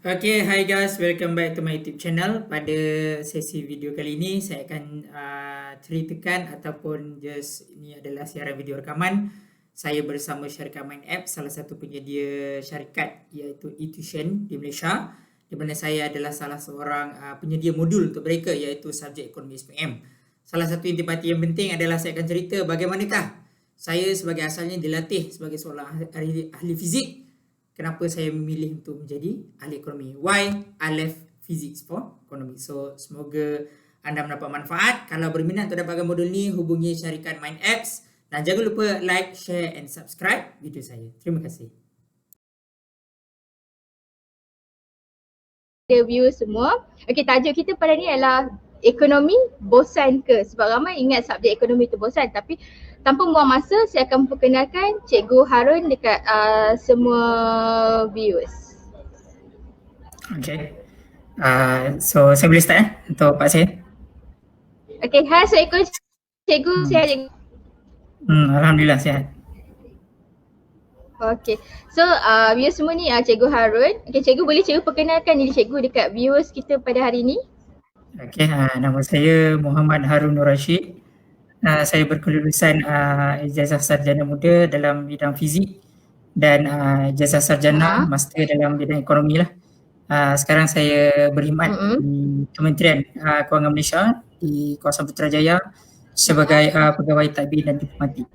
Okay, hi guys, welcome back to my YouTube channel. Pada sesi video kali ini, saya akan ceritakan ataupun ini adalah siaran video rekaman. Saya bersama syarikat MindApp, salah satu penyedia syarikat iaitu eTuition di Malaysia, di mana saya adalah salah seorang penyedia modul untuk mereka iaitu subjek ekonomi SPM. Salah satu intipati yang penting adalah saya akan cerita bagaimanakah saya sebagai asalnya dilatih sebagai seorang ahli fizik. Kenapa saya memilih untuk menjadi ahli ekonomi? Why I left physics for economy? So, semoga anda mendapat manfaat. Kalau berminat untuk dapatkan modul ni, hubungi syarikat MindApps. Dan jangan lupa like, share and subscribe video saya. Terima kasih. View semua. Okey, tajuk kita pada ni adalah ekonomi bosan ke? Sebab ramai ingat subjek ekonomi tu bosan, tapi tanpa buang masa saya akan perkenalkan Cikgu Harun dekat semua viewers. Okay. So saya boleh start untuk Pak saya. Okay, hai, Assalamualaikum Cikgu. Sihat Cikgu? Alhamdulillah sihat. Okay, so viewers semua ni Cikgu Harun. Okay, Cikgu boleh Cikgu perkenalkan diri Cikgu dekat viewers kita pada hari ni? Okay, nama saya Muhammad Harun Nur Rashid. Saya berkelulusan ijazah sarjana muda dalam bidang fizik dan ijazah sarjana master dalam bidang ekonomi lah. Sekarang saya berkhidmat di Kementerian Kewangan Malaysia di kawasan Putrajaya sebagai pegawai tadbir dan diplomatik.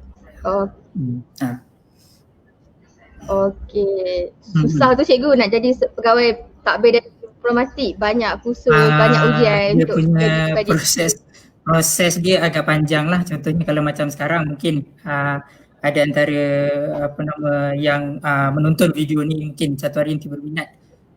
Okey, susah tu Cikgu nak jadi pegawai tadbir dan diplomatik, banyak kursus, banyak ujian untuk punya proses dia agak panjang lah. Contohnya kalau macam sekarang mungkin ada antara yang menonton video ni mungkin satu hari nanti berminat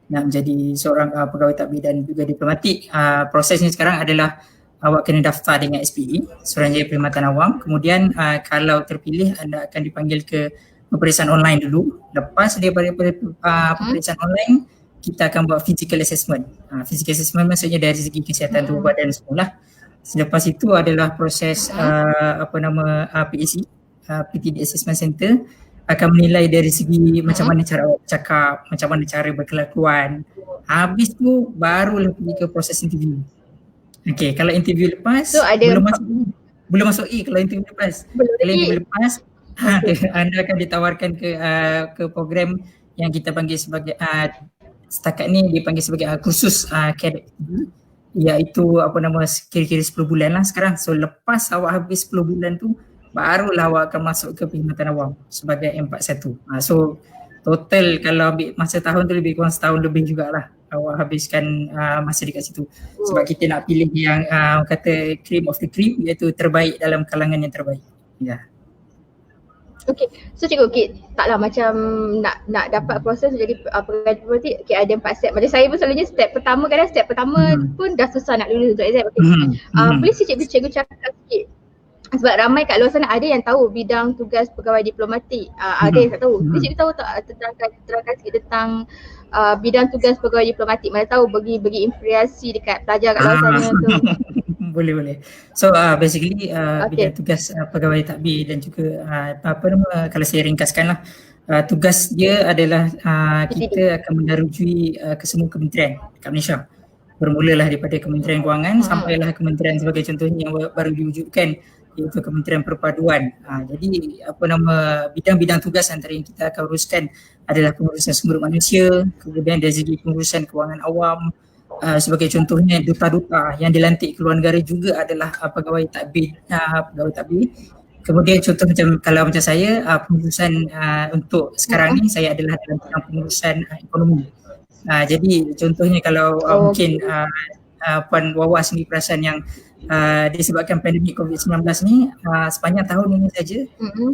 nak menjadi seorang pegawai tadbir dan juga diplomatik. Prosesnya sekarang adalah awak kena daftar dengan SPE, Suruhanjaya Perkhidmatan Awam. Kemudian kalau terpilih anda akan dipanggil ke peperiksaan online dulu. Lepas daripada peperiksaan online, kita akan buat physical assessment. Physical assessment maksudnya dari segi kesihatan tubuh badan semula. Selepas itu adalah proses PAC, PTD Assessment Center, akan menilai dari segi macam mana cara awak bercakap, macam mana cara berkelakuan. Habis tu barulah pergi ke proses interview. Okay, kalau interview lepas so, belum masuk kalau interview lepas. Kalau interview lepas, anda akan ditawarkan ke program yang kita panggil sebagai setakat ni dipanggil sebagai kursus cadet, iaitu kira-kira 10 bulan lah sekarang. So lepas awak habis 10 bulan tu barulah awak akan masuk ke Perkhidmatan Awam sebagai M41. So total kalau ambil masa tahun tu lebih kurang setahun lebih jugalah awak habiskan masa dekat situ. Sebab kita nak pilih yang kata cream of the cream, iaitu terbaik dalam kalangan yang terbaik. Ya. Okay, so Cikgu, taklah macam nak dapat proses jadi pegawai diplomatik, ada 4 step. Macam saya pun selalunya step pertama pun dah susah nak lulus untuk exam. Boleh si Cikgu cakap sikit? Sebab ramai kat luar sana ada yang tahu bidang tugas pegawai diplomatik, ada yang tak tahu. Boleh Cikgu tahu tak terangkan sikit tentang bidang tugas pegawai diplomatik? Mana tahu bagi inspirasi dekat pelajar kat luar sana tu. Boleh. So basically bidang tugas pegawai tadbir dan juga kalau saya ringkaskan lah, tugas dia adalah kita akan mendarujui ke semua kementerian dekat Malaysia. Bermulalah daripada Kementerian Kewangan sampailah kementerian sebagai contohnya yang baru diwujudkan, iaitu Kementerian Perpaduan. Jadi bidang-bidang tugas antara yang kita akan uruskan adalah pengurusan sumber manusia, kemudian dari segi pengurusan kewangan awam, sebagai contohnya duta-duta yang dilantik ke luar negara juga adalah pegawai tadbir. Kemudian contoh kalau macam saya, pengurusan untuk sekarang ni saya adalah dalam pengurusan ekonomi. Jadi contohnya kalau mungkin Puan Wawa sendiri perasan yang disebabkan pandemik COVID-19 ni, sepanjang tahun ini saja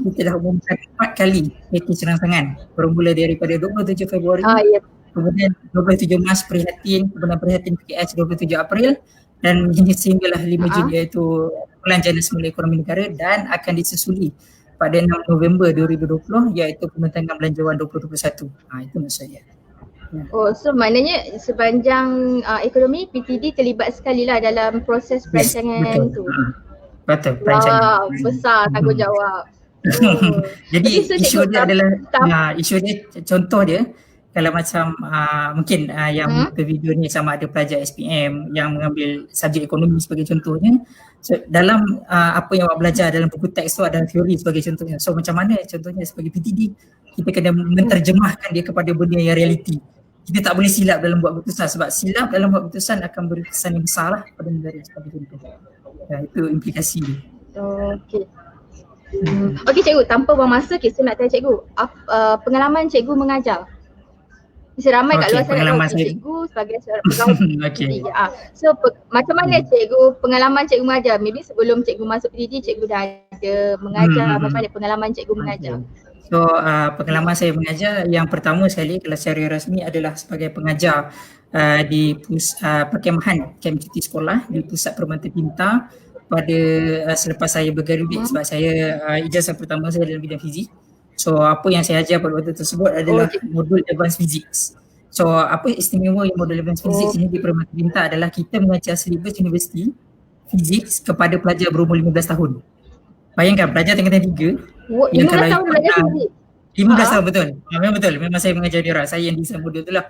kita dah umumkan 4 kali package rangsangan, bermula daripada 27 Februari, kemudian 27 Mac prihatin, kemudian prihatin PKS 27 April dan sehinggalah 5 Jun iaitu Pelanjangan Semula Ekonomi Negara, dan akan disusuli pada 6 November 2020 iaitu Pembentangan Belanjawan 2021. Itu maksud saya. So maknanya sepanjang ekonomi PTD terlibat sekali lah dalam proses perancangan tu. Betul, perancangan. Wow, besar tanggungjawab. Jadi isu dia adalah isu dia, contoh dia kalau macam mungkin yang menonton video ni sama ada pelajar SPM yang mengambil subjek ekonomi sebagai contohnya. So dalam apa yang awak belajar dalam buku teks tu adalah teori sebagai contohnya. So macam mana contohnya sebagai PTD kita kena menterjemahkan dia kepada benda yang realiti. Kita tak boleh silap dalam buat keputusan sebab silap dalam buat keputusan akan beri kesan yang besar lah pada negara sebagai contoh. Itu implikasi dia. Okey. Okey cikgu, tanpa buang masa saya nak tanya cikgu, pengalaman cikgu mengajar. Mesti ramai kat luar sana tahu cikgu sebagai seorang pegawai PTD. So macam mana cikgu, pengalaman cikgu mengajar? Maybe sebelum cikgu masuk PTD cikgu dah ada mengajar, macam mana pengalaman cikgu mengajar? So pengalaman saya mengajar yang pertama sekali kalau secara rasmi adalah sebagai pengajar di perkemahan kem cuti sekolah di Pusat Permata Pintar pada selepas saya bergraduate sebab saya ijazah pertama saya dalam bidang fizik. So apa yang saya ajar pada waktu tersebut adalah modul Advanced Physics. So apa istimewa yang modul Advanced Physics ini di Permata Pintar adalah kita mengajar silibus universiti Physics kepada pelajar berumur 15 tahun. Bayangkan pelajar tingkatan 3 yang 15 tahun belajar fizik. 15 tahun betul. Memang betul. Memang saya mengajar dia orang. Saya yang desain modul tu lah.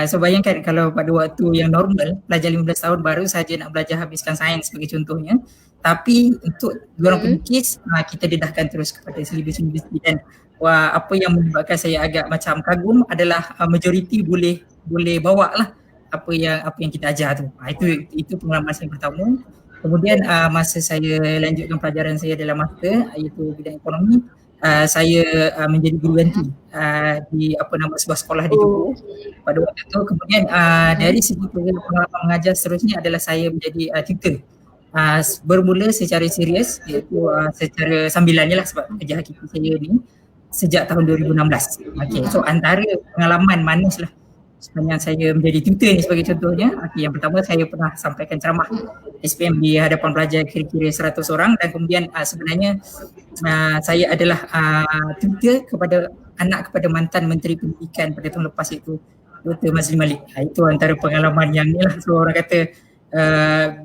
So bayangkan kalau pada waktu yang normal pelajar 15 tahun baru saja nak belajar habiskan sains sebagai contohnya. Tapi untuk diorang punya kes kita dedahkan terus kepada silibus universiti dan apa yang menyebabkan saya agak macam kagum adalah majoriti boleh bawa lah apa yang kita ajar tu. Itu pengalaman saya pertama. Kemudian masa saya lanjutkan pelajaran saya dalam master iaitu bidang ekonomi, saya menjadi guru ganti di sebuah sekolah di Johor pada waktu itu. Kemudian dari segi pengalaman mengajar seterusnya adalah saya menjadi tutor. Bermula secara serius iaitu secara sambilannya lah sebab kerja hakiki saya ni sejak tahun 2016. So antara pengalaman manis lah sepanjang saya menjadi tutor ni sebagai contohnya. Yang pertama saya pernah sampaikan ceramah SPM di hadapan pelajar kira-kira 100 orang dan kemudian sebenarnya saya adalah tutor kepada mantan Menteri Pendidikan pada tahun lepas iaitu Dr. Mazli Malik. Itu antara pengalaman yang ni lah. So orang kata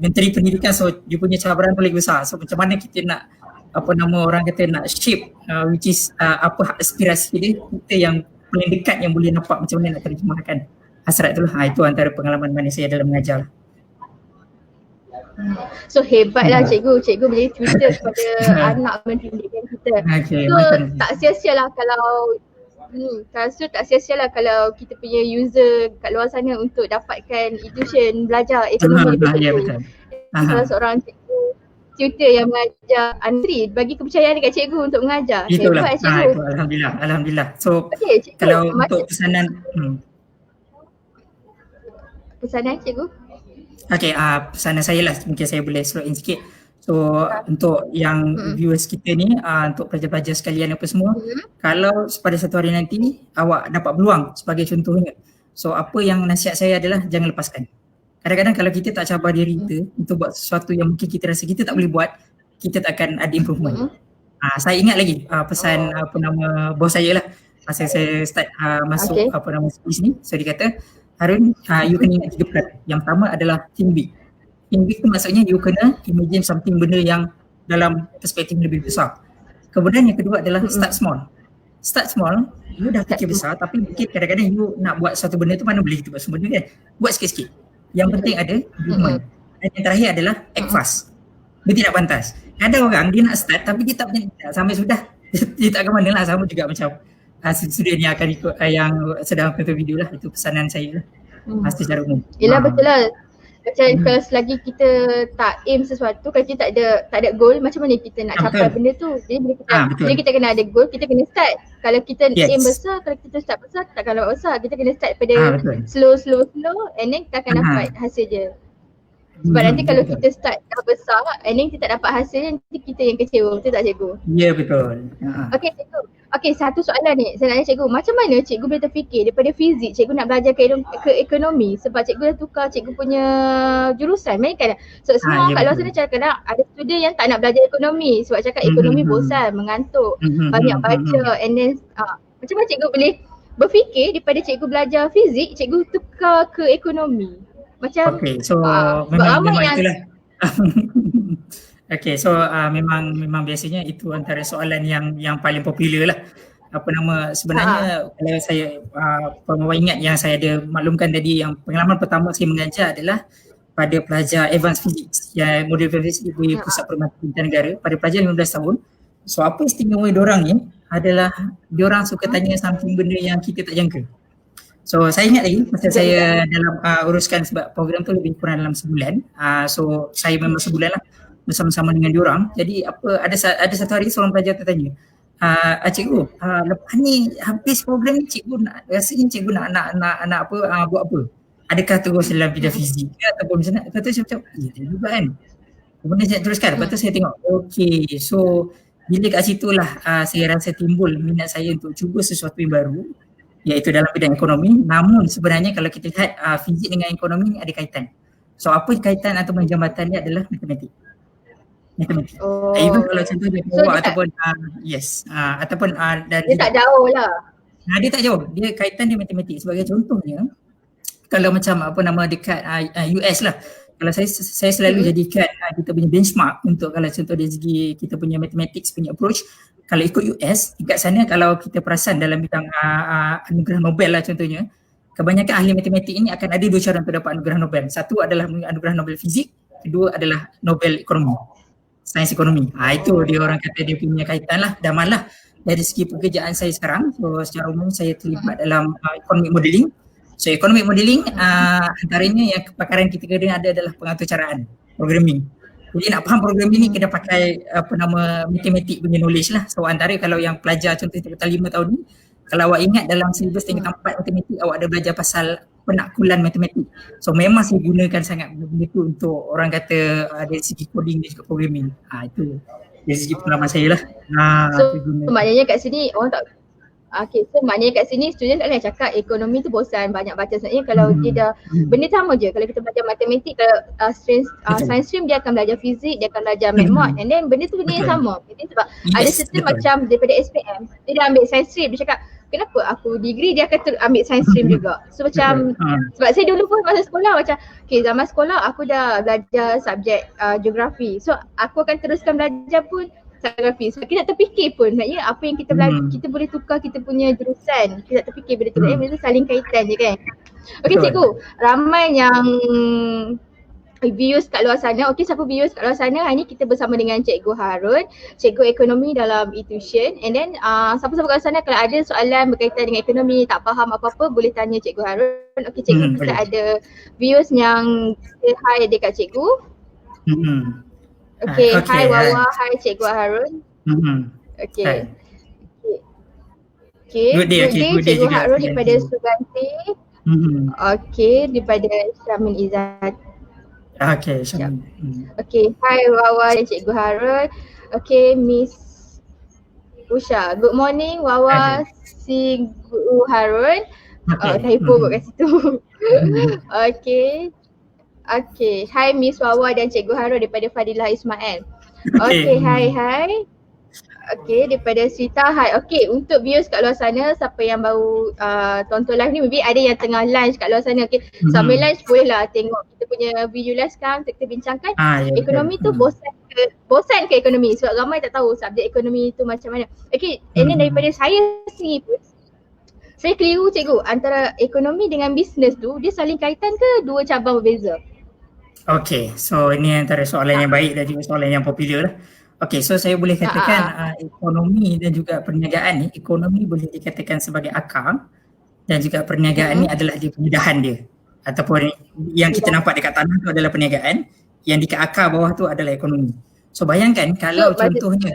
Menteri Pendidikan, so dia punya cabaran paling besar. So macam mana kita nak orang kata nak shape which is apa aspirasi dia, kita yang paling dekat yang boleh nampak macam mana nak terjemahkan hasrat tu lah. Itu antara pengalaman manis saya dalam mengajar. So hebatlah cikgu boleh Twitter kepada anak Menteri Pendidikan kita. So tak sia-sia lah kalau kita punya user kat luar sana untuk dapatkan tuition belajar ekonomi lebih cikgu. Salah seorang cikgu tutor yang mengajar antri bagi kepercayaan dekat cikgu untuk mengajar. Itulah. Hebat cikgu. Itu, Alhamdulillah. So cikgu, kalau untuk pesanan pesanan cikgu? Pesanan saya lah mungkin saya boleh slot in sikit. So untuk yang viewers kita ni, untuk pelajar-pelajar sekalian apa semua, kalau pada satu hari nanti awak dapat peluang sebagai contohnya, so apa yang nasihat saya adalah jangan lepaskan. Kadang-kadang kalau kita tak cabar diri kita untuk buat sesuatu yang mungkin kita rasa kita tak boleh buat, kita tak akan ada improvement. Saya ingat lagi pesan bos saya lah masa saya start masuk sekolah ni. So dia kata, Harun, you kena ingat 3 perkara. Yang pertama adalah think big. Think big tu maksudnya you kena imagine something benda yang dalam perspektif lebih besar. Kemudian yang kedua adalah start small. Start small, you dah fikir besar tapi mungkin kadang-kadang you nak buat satu benda tu mana boleh kita buat semua benda kan. Buat sikit-sikit. Yang penting ada improvement. Dan yang terakhir adalah act fast. Dia tidak pantas. Ada orang dia nak start tapi dia tak punya sampai sudah dia tak ke mana lah, sama juga macam student yang akan ikut yang sedang menonton video lah. Itu pesanan saya lah secara umum. Yelah betul lah. Macam kalau selagi kita tak aim sesuatu, kalau kita tak ada goal, macam mana kita nak capai benda tu. Jadi bila kita kena ada goal, kita kena start. Kalau kita aim besar, kalau kita start besar, takkan dapat besar. Kita kena start pada slow and then kita akan dapat hasil je. Sebab nanti kalau kita start dah besar and then kita tak dapat hasil, nanti kita yang kecewa. Betul tak cikgu? Ya betul. Okay cikgu. Okay, satu soalan ni saya nak tanya cikgu, macam mana cikgu boleh terfikir daripada fizik cikgu nak belajar ke ekonomi sebab cikgu dah tukar cikgu punya jurusan, kan? So semua kat luar sana cakap ada student yang tak nak belajar ekonomi sebab cakap ekonomi bosan, mengantuk, banyak baca and then macam mana cikgu boleh berfikir daripada cikgu belajar fizik, cikgu tukar ke ekonomi? Macam memang itulah. Okay, so memang biasanya itu antara soalan yang paling popular lah Sebenarnya kalau saya ingat yang saya ada maklumkan tadi, yang pengalaman pertama saya mengajar adalah pada pelajar advanced physics, yang modul physics di Pusat Perkhidmatan Negara pada pelajar 15 tahun. So apa istimewa diorang ni adalah diorang suka tanya something benda yang kita tak jangka. So saya ingat lagi masa saya dalam uruskan, sebab program tu lebih kurang dalam sebulan. So saya memang sebulan lah bersama-sama dengan diorang. Jadi ada satu hari seorang pelajar tertanya, cikgu, lepas ni habis program ni cikgu rasanya cikgu nak buat apa? Adakah terus dalam bidang fizik ke ataupun macam mana? Lepas tu saya macam, ya juga kan. Kemudian saya teruskan, lepas tu saya tengok, okay, so bila kat situlah saya rasa timbul minat saya untuk cuba sesuatu yang baru, iaitu dalam bidang ekonomi. Namun sebenarnya kalau kita lihat fizik dengan ekonomi ni ada kaitan. So apa kaitan ataupun jambatan dia adalah matematik. Even kalau contoh dia bawa ataupun ataupun dan dia tak jauh lah. Dia tak jauh, dia kaitan dia matematik. Sebagai contohnya, kalau macam dekat US lah, kalau saya selalu jadikan kita punya benchmark untuk kalau contoh dari segi kita punya mathematics punya approach. Kalau ikut US, dekat sana kalau kita perasan dalam bidang anugerah Nobel lah contohnya, kebanyakan ahli matematik ini akan ada dua cara untuk dapat anugerah Nobel. Satu adalah anugerah Nobel Fizik, kedua adalah Nobel Ekonomi, sains ekonomi. Itu dia orang kata dia punya kaitan lah. Dan malah dari segi pekerjaan saya sekarang, so secara umum saya terlibat dalam economic modelling. So economic modelling antaranya yang kepakaran kita kena ada adalah pengaturcaraan, programming. Jadi nak faham programming ni kena pakai matematik punya knowledge lah. So antara kalau yang pelajar contoh tingkatan 5 tahun ni, kalau awak ingat dalam silibus tingkatan 4 matematik, awak ada belajar pasal penakkulan matematik. So memang saya gunakan sangat benda tu untuk orang kata dari segi coding dan juga programming. Itu dari segi pengalaman saya lah. So maknanya kat sini orang tak so maknanya kat sini student tak boleh cakap ekonomi tu bosan banyak baca. Sebenarnya kalau dia dah benda sama je. Kalau kita belajar matematik, kalau science stream dia akan belajar fizik, dia akan belajar matematik, and then benda tu benda yang sama. Jadi sebab ada certain macam daripada SPM dia dah ambil science stream, dia cakap kenapa aku degree dia akan ambil science stream juga. So macam sebab saya dulu pun masa sekolah macam zaman sekolah aku dah belajar subjek geografi, so aku akan teruskan belajar pun geografi. So kita tak terfikir pun sebenarnya apa yang kita belajar, kita boleh tukar kita punya jurusan. Kita tak terfikir benda tu, benda tu saling kaitan je kan. Okey cikgu, ramai yang viewers kat luar sana. Okey, siapa viewers kat luar sana? Hari ni kita bersama dengan Cikgu Harun, Cikgu Ekonomi dalam e-tuition. And then siapa-siapa kat luar sana kalau ada soalan berkaitan dengan ekonomi, tak faham apa-apa, boleh tanya Cikgu Harun. Okey cikgu, kita ada viewers yang say hi dekat cikgu. Okay, hi Wawa, hi Cikgu Harun. Okay. Good day Cikgu Harun daripada Suganti. Okay, daripada Syamin Izzat. Okay, Syamin. Okay, hi Wawa dan Cikgu Harun. Okay, Miss Usha. Good morning Wawa, Cikgu Harun. Typo kat situ. Okay, hi Miss Wawa dan Cikgu Harun daripada Fadilah Ismail. Okay, hi. Okay, daripada Sita, hi. Okay, untuk viewers kat luar sana, siapa yang baru tonton live ni, maybe ada yang tengah lunch kat luar sana. Okay, sambil lunch boleh lah tengok kita punya video live sekarang, kita bincangkan ekonomi tu bosan ke ekonomi, sebab ramai tak tahu subjek ekonomi tu macam mana. Okay, ini daripada saya sendiri pun, saya keliru cikgu, antara ekonomi dengan bisnes tu dia saling kaitan ke dua cabang berbeza? Okay, so ini antara soalan yang baik dan juga soalan yang popular lah. Okay, so saya boleh katakan ekonomi dan juga perniagaan ni, ekonomi boleh dikatakan sebagai akar dan juga perniagaan ni adalah dia penyedahan dia, ataupun yang kita nampak dekat tanah tu adalah perniagaan, yang dekat akar bawah tu adalah ekonomi. So bayangkan kalau contohnya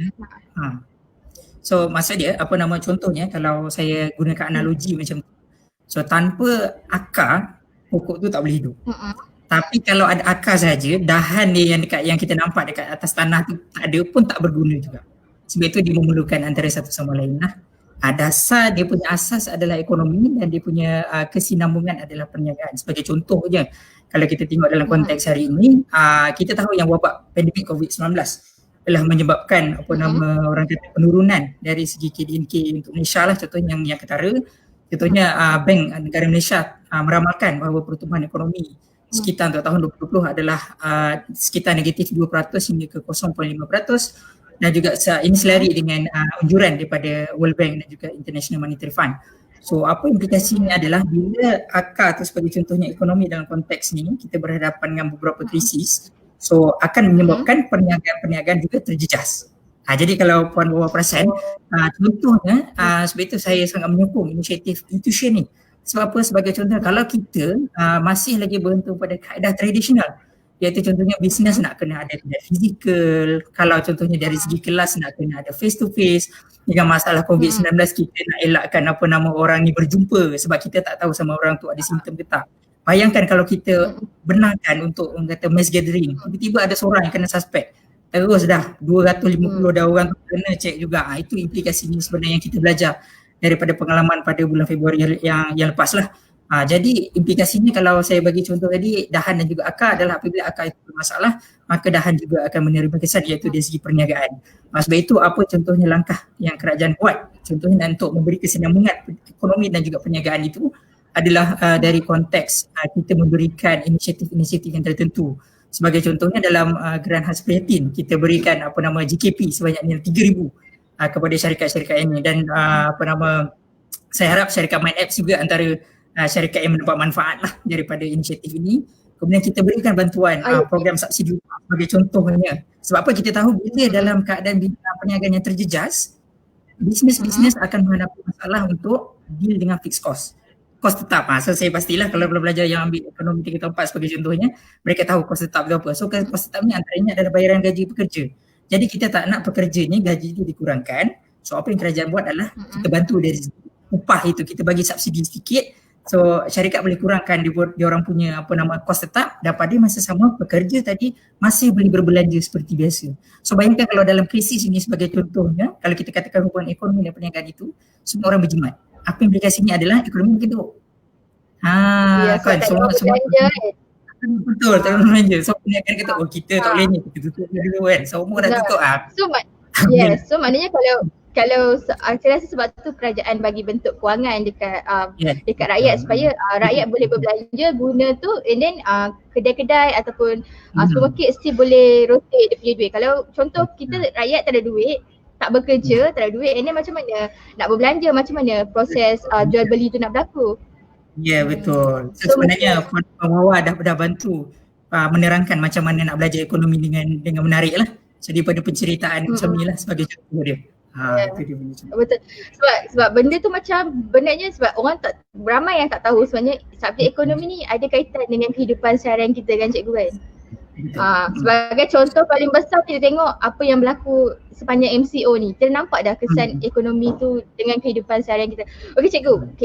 so maksud dia contohnya kalau saya gunakan analogi macam tu, so tanpa akar pokok tu tak boleh hidup. Tapi kalau ada akar saja, dahan dia yang kita nampak dekat atas tanah tu tak ada pun tak berguna juga. Sebab itu dia memerlukan antara satu sama lain lah. Dasar dia punya asas adalah ekonomi dan dia punya kesinambungan adalah perniagaan. Sebagai contoh je, kalau kita tengok dalam konteks hari ini, kita tahu yang wabak pandemik COVID-19 telah menyebabkan orang kata penurunan dari segi KDNK untuk Malaysia lah, contohnya yang ketara. Contohnya Bank Negara Malaysia meramalkan bahawa pertumbuhan ekonomi sekitar untuk tahun 2020 adalah sekitar negatif 2% hingga ke 0.5%. dan juga ini selari dengan anjuran daripada World Bank dan juga International Monetary Fund. So apa implikasinya adalah bila akar tu sebagai contohnya ekonomi dalam konteks ni kita berhadapan dengan beberapa krisis, so akan menyebabkan perniagaan juga terjejas. Jadi kalau puan bawa perasan, contohnya sebab itu saya sangat menyokong inisiatif Intuition ni. Sebab apa? Sebagai contoh, kalau kita masih lagi bergantung pada kaedah tradisional, iaitu contohnya bisnes nak kena ada kedai fizikal, kalau contohnya dari segi kelas nak kena ada face to face, dengan masalah COVID-19 kita nak elakkan apa nama orang ni berjumpa sebab kita tak tahu sama orang tu ada simptom ke tak. Bayangkan kalau kita benarkan untuk kata mass gathering, tiba-tiba ada seorang yang kena suspek, terus dah 250 dah orang tu kena cek juga. Itu implikasinya sebenarnya yang kita belajar daripada pengalaman pada bulan Februari yang lepas lah. Jadi implikasinya kalau saya bagi contoh tadi, dahan dan juga akar adalah apabila akar itu bermasalah, maka dahan juga akan menerima kesan iaitu dari segi perniagaan. Sebab itu apa contohnya langkah yang kerajaan buat, contohnya untuk memberi kesinambungan ekonomi dan juga perniagaan itu adalah dari konteks kita memberikan inisiatif-inisiatif yang tertentu. Sebagai contohnya dalam Geran Khas Prihatin, kita berikan apa nama GKP sebanyak 3,000 kepada syarikat-syarikat ini dan saya harap syarikat MindApps juga antara syarikat yang mendapat manfaat lah daripada inisiatif ini. Kemudian kita berikan bantuan program subsidi sebagai contohnya. Sebab apa? Kita tahu bila dalam keadaan perniagaan yang terjejas, bisnes-bisnes akan menghadapi masalah untuk deal dengan fixed cost. Kos tetap. So saya pastilah kalau belajar yang ambil ekonomi 3 tahun 4 sebagai contohnya, mereka tahu kos tetap itu apa. So kos tetap ni antaranya adalah bayaran gaji pekerja. Jadi kita tak nak pekerja ni gaji itu dikurangkan. So apa yang kerajaan buat adalah kita bantu dari upah itu, kita bagi subsidi sedikit. So syarikat boleh kurangkan dia orang punya apa nama kos tetap dan pada masa sama pekerja tadi masih boleh berbelanja seperti biasa. So bayangkan kalau dalam krisis ini sebagai contohnya, kalau kita katakan hubungan ekonomi dan perniagaan itu semua orang berjimat. Apa implikasinya adalah ekonomi hidup. Kan semua betul tak belanja. So perniagaan kata kita tak boleh ni, kita tutup dulu kan. Semua dah tutup So maknanya kalau saya rasa sebab tu kerajaan bagi bentuk kewangan dekat rakyat supaya rakyat boleh berbelanja guna tu, and then kedai-kedai ataupun supermarket still boleh rotate dia punya duit. Kalau contoh kita rakyat tak ada duit, tak bekerja, tak ada duit, and then macam mana nak berbelanja, macam mana proses jual beli tu nak berlaku? Betul. So sebenarnya Puan Wawa dah bantu menerangkan macam mana nak belajar ekonomi dengan menarik lah. So daripada penceritaan macam ni lah sebagai contoh dia. Itu dia punya contoh. Betul. Sebab benda tu macam benarnya sebab orang ramai yang tak tahu sebenarnya subjek ekonomi ni ada kaitan dengan kehidupan seharian kita kan cikgu kan. Sebagai contoh paling besar kita tengok apa yang berlaku sepanjang MCO ni. Kita nampak dah kesan ekonomi tu dengan kehidupan seharian kita. Okey cikgu.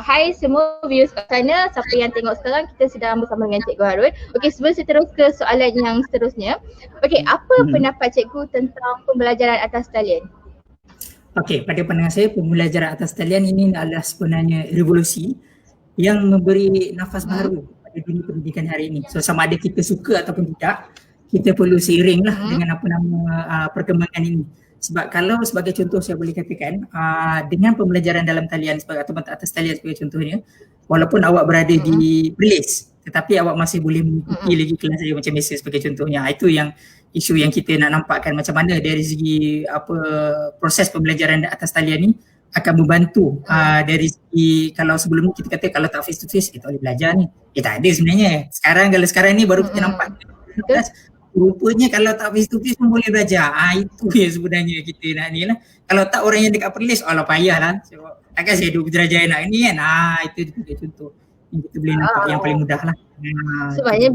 Hai semua viewers kat sana, siapa yang tengok sekarang, kita sedang bersama dengan Cikgu Harun. Okey, sebelum saya terus ke soalan yang seterusnya. Okey, apa pendapat cikgu tentang pembelajaran atas talian? Okey, pada pandangan saya pembelajaran atas talian ini adalah sebenarnya revolusi yang memberi nafas baru pada dunia pendidikan hari ini. So sama ada kita suka ataupun tidak, kita perlu seiring lah dengan apa nama perkembangan ini. Sebab kalau sebagai contoh saya boleh katakan dengan pembelajaran dalam talian atau atas talian sebagai contohnya, walaupun awak berada di Perlis tetapi awak masih boleh mengikuti lagi kelas saya macam biasa sebagai contohnya. Itu yang isu yang kita nak nampakkan macam mana dari segi proses pembelajaran atas talian ni akan membantu dari segi kalau sebelum ni kita kata kalau tak face to face kita boleh belajar ni. Tak ada sebenarnya. Kalau sekarang ni baru kita nampak rupanya kalau tak face to face pun boleh belajar. Itu yang sebenarnya kita nak ni lah. Kalau tak orang yang dekat Perlis, payah lah. So, takkan saya duduk berjaya nak ni kan. Itu juga contoh yang kita boleh nampak yang paling mudah lah. Sebenarnya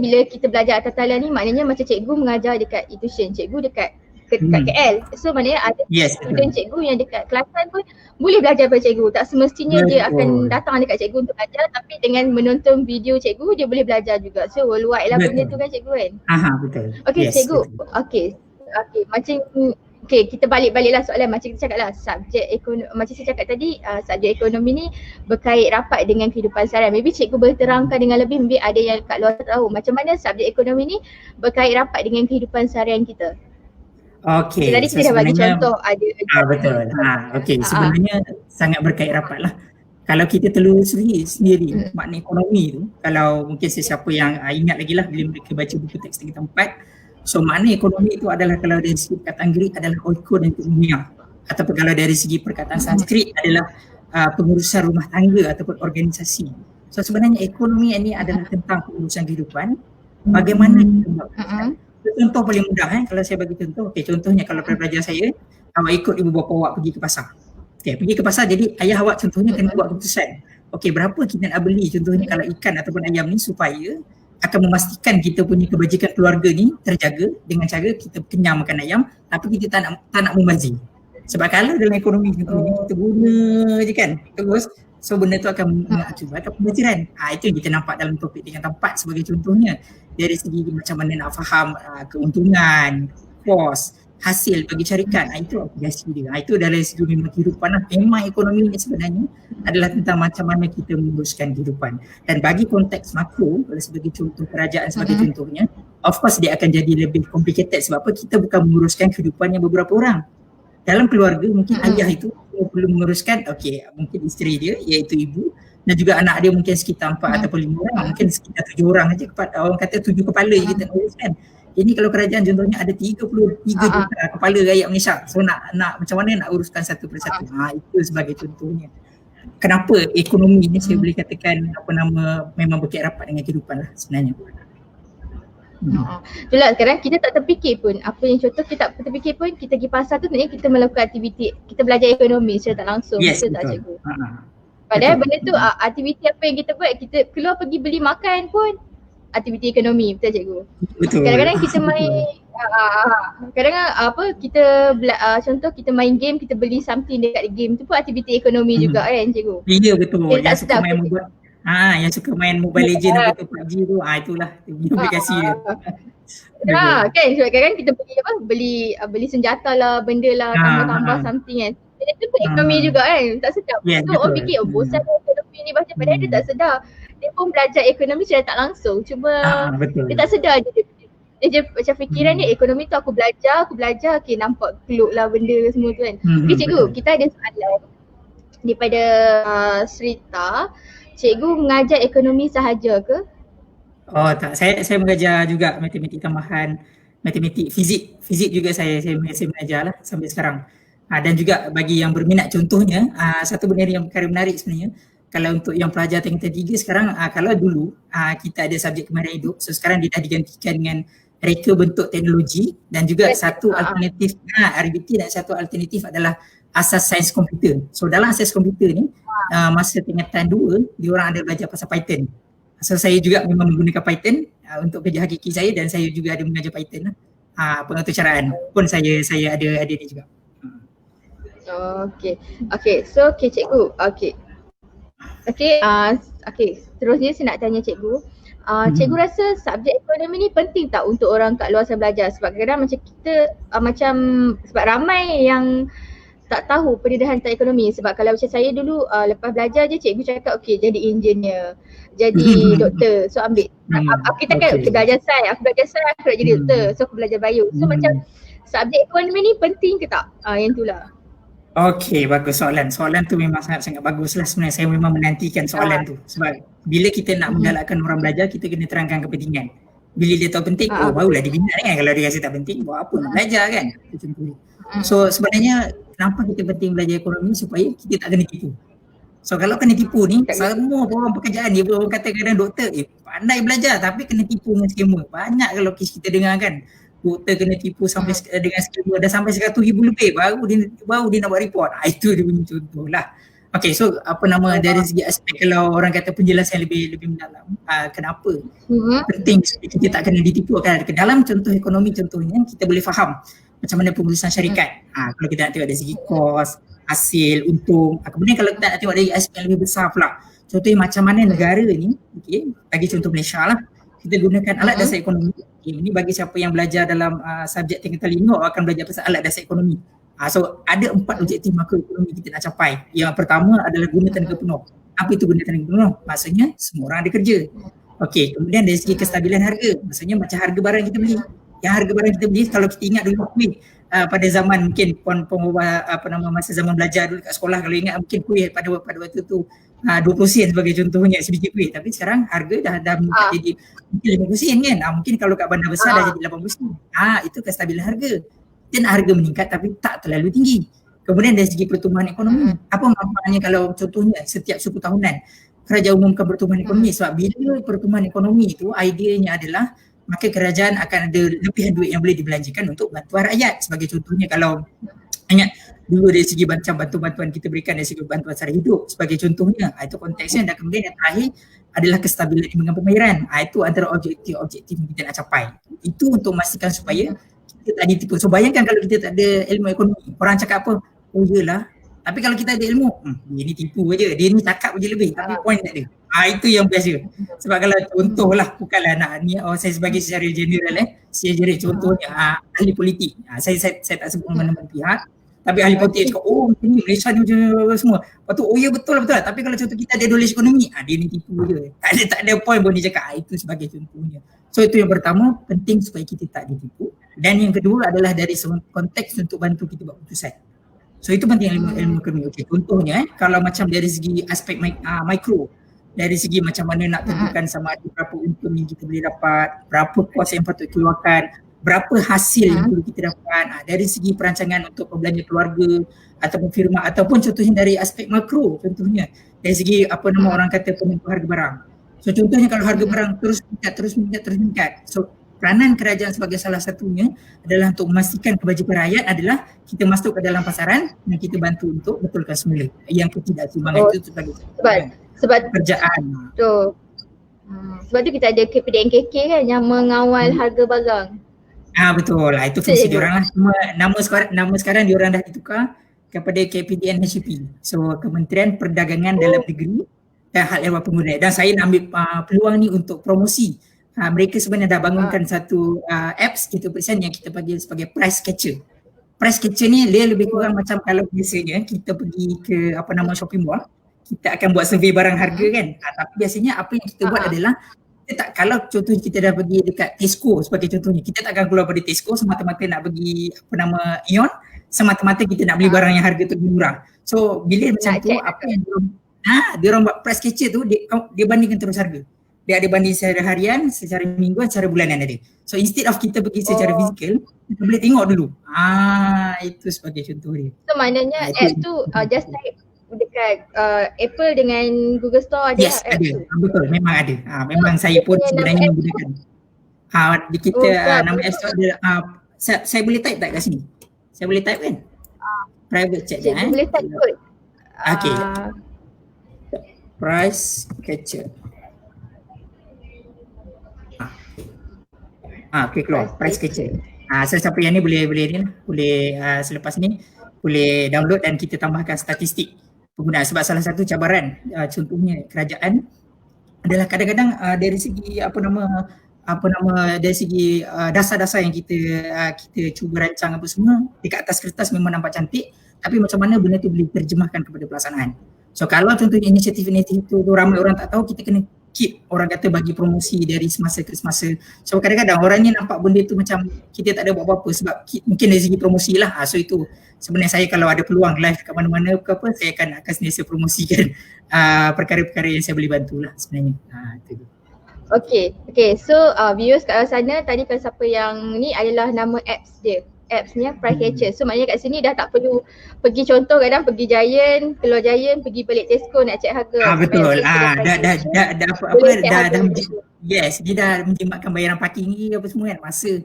bila kita belajar atas talian ni maknanya macam cikgu mengajar dekat Intuition, cikgu dekat KL. So maknanya ada student cikgu yang dekat Kelantan pun boleh belajar pada cikgu. Tak semestinya dia akan datang dekat cikgu untuk belajar, tapi dengan menonton video cikgu dia boleh belajar juga. So worldwide lah benda tu kan cikgu kan? Betul. Okey cikgu. Okey macam kita balik-baliklah soalan macam kita cakap lah subjek ekonomi, macam saya cakap tadi subjek ekonomi ni berkait rapat dengan kehidupan seharian. Maybe cikgu boleh terangkan dengan lebih, maybe ada yang kat luar tahu macam mana subjek ekonomi ni berkait rapat dengan kehidupan seharian kita. Okey. Tadi kita dah bagi contoh ada. Betul. Okey, sebenarnya sangat berkait rapat lah. Kalau kita telusuri sendiri makna ekonomi tu, kalau mungkin sesiapa yang ingat lagi lah bila mereka baca buku teks 3 tempat, So makna ekonomi itu adalah kalau dari segi perkataan Greek adalah oiko dan ekonomia, ataupun kalau dari segi perkataan Sanskrit adalah pengurusan rumah tangga ataupun organisasi. So sebenarnya ekonomi ini adalah tentang pengurusan kehidupan, bagaimana kita melakukan. Contoh paling mudah kalau saya bagi contoh, contohnya kalau pelajar saya, awak ikut ibu bapa awak pergi ke pasar. Pergi ke pasar, jadi ayah awak contohnya kena buat keputusan. Berapa kita nak beli contohnya kalau ikan ataupun ayam ni supaya akan memastikan kita punya kebajikan keluarga ni terjaga dengan cara kita kenyang makan ayam tapi kita tak nak membazir. Sebab kalau dalam ekonomi contohnya kita guna je kan terus, so benda tu akan mengakibatkan pembaziran. Itu yang kita nampak dalam topik 3/4 sebagai contohnya. Dari segi macam mana nak faham keuntungan, kos, hasil bagi syarikat, itu aplikasi dia. Itu dari segi memang kehidupan lah. Memang ekonomi ni sebenarnya adalah tentang macam mana kita menguruskan kehidupan. Dan bagi konteks makro, kalau sebagai contoh kerajaan sebagai contohnya, of course dia akan jadi lebih complicated. Sebab apa? Kita bukan menguruskan kehidupannya beberapa orang. Dalam keluarga mungkin ayah itu perlu menguruskan, mungkin isteri dia iaitu ibu, dan juga anak dia mungkin sekitar 4 ataupun 5 orang, mungkin sekitar 7 orang saja, orang kata 7 kepala je kita nak uruskan. Ini kalau kerajaan contohnya ada 33 juta kepala rakyat Malaysia, so nak macam mana nak uruskan satu persatu. Itu sebagai contohnya. Kenapa ekonomi ni saya boleh katakan memang berkait rapat dengan kehidupan lah sebenarnya. Itulah sekarang kita tak terfikir pun apa yang contoh kita tak terfikir pun kita pergi pasar tu sebenarnya kita melakukan aktiviti, kita belajar ekonomi secara tak langsung. Yes, betul tak cikgu? Padahal benda tu aktiviti apa yang kita buat, kita keluar pergi beli makan pun aktiviti ekonomi, betul cikgu? Betul. Kadang-kadang kita main kadang-kadang kita contoh kita main game, kita beli something dekat game tu pun aktiviti ekonomi juga kan cikgu? Ya betul. Yang suka main yang suka main Mobile Legends atau PUBG tu, itulah aplikasi dia. Kan sebab kadang-kadang kita beli senjata lah, benda lah, tambah-tambah something kan. Itu pun ekonomi juga kan, tak sedar. So orang fikir bosan ekonomi ni baca, padahal dia tak sedar. Dia pun belajar ekonomi secara tak langsung, cuma dia tak sedar je. Dia je macam fikiran dia, ekonomi tu aku belajar, nampak keluk lah benda semua tu kan. Cikgu, kita ada soalan daripada Srita. Cikgu mengajar ekonomi sahaja ke? Tak, saya mengajar juga matematik tambahan, matematik, fizik juga saya mengajar lah sampai sekarang. Dan juga bagi yang berminat contohnya, satu benda yang perkara menarik sebenarnya, kalau untuk yang pelajar tingkatan 3 sekarang, kalau dulu kita ada subjek kemahiran hidup, so sekarang dia dah digantikan dengan reka bentuk teknologi dan juga satu alternatif RBT dan satu alternatif adalah asas sains komputer. So dalam asas komputer ni, masa tingkatan 2, diorang ada belajar pasal Python. So saya juga memang menggunakan Python untuk kerja hakiki saya, dan saya juga ada mengajar Python lah. Pengaturcaraan pun saya ada ni juga. So cikgu. Seterusnya saya nak tanya cikgu. Cikgu rasa subjek ekonomi ni penting tak untuk orang kat luar sana belajar? Sebab kadang-kadang macam kita sebab ramai yang tak tahu pendedahan tentang ekonomi. Sebab kalau macam saya dulu lepas belajar je cikgu cakap jadi engineer, jadi doktor. So ambil kita kan belajar sains, aku nak jadi doktor. So aku belajar bio. So macam subjek ekonomi ni penting ke tak? Yang tu lah. Bagus soalan tu memang sangat-sangat bagus lah sebenarnya. Saya memang menantikan soalan tu. Sebab bila kita nak menggalakkan orang belajar, kita kena terangkan kepentingan. Bila dia tahu penting, barulah dia minat kan. Kalau dia rasa tak penting, buat apa nak belajar kan. So sebenarnya kenapa kita penting belajar ekonomi? Supaya kita tak kena tipu. So kalau kena tipu ni, semua orang pekerjaan dia pun kata kadang doktor pandai belajar tapi kena tipu dengan skema. Banyak kalau kes kita dengar kan, doktor kena tipu sampai dengan skema dah sampai 100,000 lebih baru dia nak buat report. Itu dia punya contoh lah. So dari segi aspek kalau orang kata penjelasan lebih mendalam, kenapa penting kita tak kena ditipu kan. Dalam contoh ekonomi contohnya kita boleh faham macam mana pengurusan syarikat. Kalau kita nak tengok dari segi kos, hasil, untung. Kemudian kalau kita nak tengok dari aspek yang lebih besar pula, contohnya macam mana negara ni, bagi contoh Malaysia lah, kita gunakan alat dasar ekonomi. Ini bagi siapa yang belajar dalam subjek tingkatan 5 akan belajar pasal alat dasar ekonomi. So ada 4 objektif makroekonomi kita nak capai. Yang pertama adalah guna tenaga penuh. Apa itu guna tenaga penuh? Maksudnya semua orang ada kerja. Kemudian dari segi kestabilan harga, maksudnya macam harga barang kita beli. Yang harga barang kita beli, kalau kita ingat dulu kuih pada zaman mungkin masa zaman belajar dulu kat sekolah, kalau ingat mungkin kuih pada waktu tu 20 sen sebagai contohnya sebiji kuih, tapi sekarang harga dah meningkat jadi mungkin 50 sen kan. Mungkin kalau kat bandar besar dah jadi 80 sen. Itu kestabilan harga. Dan harga meningkat tapi tak terlalu tinggi. Kemudian dari segi pertumbuhan ekonomi, apa manfaatnya kalau contohnya setiap suku tahunan kerajaan umumkan pertumbuhan ekonomi? Sebab bila pertumbuhan ekonomi itu ideanya adalah maka kerajaan akan ada lebihan duit yang boleh dibelanjakan untuk bantuan rakyat. Sebagai contohnya kalau ingat dulu dari segi macam bantuan-bantuan kita berikan dari segi bantuan sara hidup sebagai contohnya, itu konteksnya. Dan kemudian yang terakhir adalah kestabilan timbangan pembayaran. Itu antara objektif-objektif yang kita nak capai. Itu untuk memastikan supaya kita tak ditipu. So bayangkan kalau kita tak ada ilmu ekonomi, orang cakap apa? Oh iyalah. Tapi kalau kita ada ilmu, dia ni tipu je, dia ni cakap je lebih, tapi point tak ada. Itu yang best je. Sebab kalau contohlah, bukanlah nak ni, saya sebagai secara general secara contohnya ahli politik. Saya tak sebut mana-mana pihak, tapi ahli politik cakap, oh ni Malaysia ni macam semua. Lepas tu, oh ya betul. Tapi kalau contoh kita ada knowledge ekonomi, dia ni tipu je. Tak ada point pun dia cakap. Itu sebagai contohnya. So itu yang pertama, penting supaya kita tak ditipu. Dan yang kedua adalah dari konteks untuk bantu kita buat keputusan. So itu penting ilmu ekonomi. Okay, contohnya kalau macam dari segi aspek mikro, dari segi macam mana nak tentukan sama ada berapa untung yang kita boleh dapat, berapa kos yang patut keluarkan, berapa hasil yang perlu kita dapat, dari segi perancangan untuk pembelanja keluarga ataupun firma, ataupun contohnya dari aspek makro, contohnya dari segi orang kata penentu harga barang. So contohnya kalau harga barang terus meningkat. So peranan kerajaan sebagai salah satunya adalah untuk memastikan kebajikan rakyat adalah kita masuk ke dalam pasaran dan kita bantu untuk betulkan semula yang ketidakseimbangan itu sebagai sebab kerjaan. Sebab tu kita ada KPDNKK kan yang mengawal harga barang. Betul. Itu fungsi diorang lah. Cuma nama sekarang diorang dah ditukar kepada KPDN HCP. So Kementerian Perdagangan Dalam Negeri dan Hal Ehwal Pengguna. Dan saya nak ambil peluang ni untuk promosi. Mereka sebenarnya dah bangunkan satu apps kita present yang kita panggil sebagai price catcher. Price catcher ni dia lebih kurang macam kalau biasanya kita pergi ke shopping mall, kita akan buat survey barang harga kan. Tapi biasanya apa yang kita buat adalah kalau contohnya kita dah pergi dekat Tesco sebagai contohnya, kita tak akan keluar dari Tesco semata-mata nak pergi Ion, semata-mata kita nak beli barang yang harga tu murah. So bila macam tu apa yang diorang buat price catcher tu, dia bandingkan terus harga. Dia ada banding secara harian, secara mingguan, secara bulanan ada. So instead of kita pergi secara fizikal, kita boleh tengok dulu. Itu sebagai contoh dia. So maknanya app tu just like dekat Apple dengan Google Store ada. Yes, ada. Betul, memang ada. Memang saya pun sebenarnya menggunakan. Kita nama app store ada. Saya boleh type tak kat sini? Saya boleh type kan? Private chat je. Boleh type kot. Okay. Price catcher. Okay, keluar price catcher. Siapa yang ni boleh selepas ni boleh download dan kita tambahkan statistik penggunaan. Sebab salah satu cabaran contohnya kerajaan adalah kadang-kadang dari segi dari segi dasar-dasar yang kita cuba rancang apa semua dekat atas kertas memang nampak cantik, tapi macam mana benda tu boleh terjemahkan kepada pelaksanaan. So kalau contohnya inisiatif tu ramai orang tak tahu, kita kena keep orang kata bagi promosi dari semasa ke semasa. So kadang-kadang orangnya nampak benda tu macam kita tak ada buat apa-apa sebab mungkin dari segi promosi lah. So itu sebenarnya saya kalau ada peluang live kat mana-mana ke apa, saya akan sentiasa promosikan perkara-perkara yang saya boleh bantu lah sebenarnya. Itu. Okay. So viewers kat sana tadi kalau siapa yang ni adalah nama apps dia. Appsnya price catcher. So maknanya kat sini dah tak perlu pergi, contoh kadang pergi Giant, keluar Giant, pergi balik Tesco nak check harga. Betul. Yes, dia dah menjimatkan bayaran parking ni apa semua kan masa.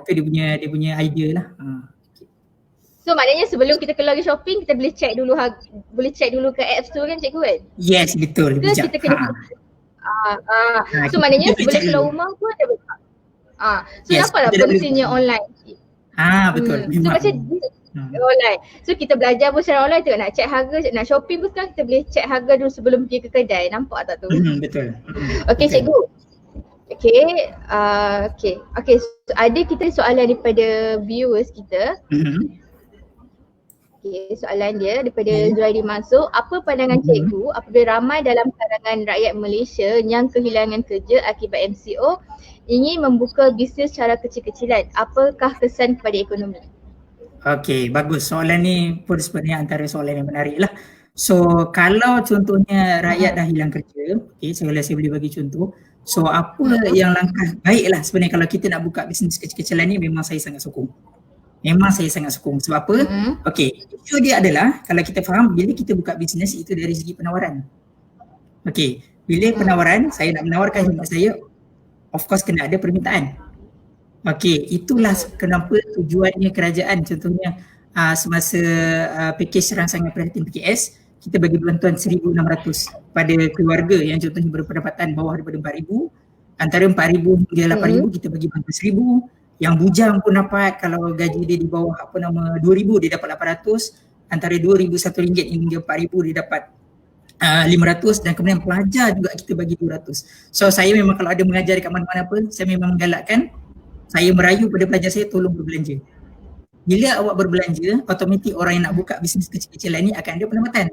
Itu dia punya idea lah. So maknanya sebelum kita keluar pergi shopping, kita boleh check dulu ke apps tu kan cikgu kan? Yes, betul. Kita kena so maknanya sebelum keluar rumah pun ada so nampaklah fungsinya online. Betul. So macam online. So kita belajar pun secara online tu, nak check harga, nak shopping pun sekarang kita boleh check harga dulu sebelum pergi ke kedai. Nampak tak tu? Betul. Okay cikgu. Okay. So, ada kita soalan daripada viewers kita. Okay, soalan dia daripada Zuhairi Mansur. Apa pandangan cikgu apabila ramai dalam kalangan rakyat Malaysia yang kehilangan kerja akibat MCO ingin membuka bisnes secara kecil-kecilan, apakah kesan kepada ekonomi? Okey, bagus. Soalan ni pun sebenarnya antara soalan yang menarik lah. So, kalau contohnya rakyat dah hilang kerja, okay, saya boleh bagi contoh. So, apa yang langkah baik lah sebenarnya kalau kita nak buka bisnes kecil-kecilan ni, memang saya sangat sokong. Memang saya sangat sokong. Sebab apa? Okey, isu dia adalah kalau kita faham bila kita buka bisnes itu dari segi penawaran. Okey, bila penawaran, saya nak menawarkan khidmat saya, of course kena ada permintaan. Okey, itulah kenapa tujuannya kerajaan contohnya semasa pakej rangsangan perkhidmatan PKS, kita bagi bantuan 1,600 pada keluarga yang contohnya berpendapatan bawah daripada 4,000, antara 4,000 hingga 8,000 kita bagi bantuan 1,000. Yang bujang pun dapat, kalau gaji dia di bawah 2,000 dia dapat 800, antara 2,000 RM1 hingga 4,000 dia dapat 500, dan kemudian pelajar juga kita bagi 200. So saya memang kalau ada mengajar dekat mana-mana pun, saya memang menggalakkan, saya merayu pada pelajar saya tolong berbelanja. Bila awak berbelanja, automatik orang yang nak buka bisnes kecil-kecilan ni akan ada pendapatan.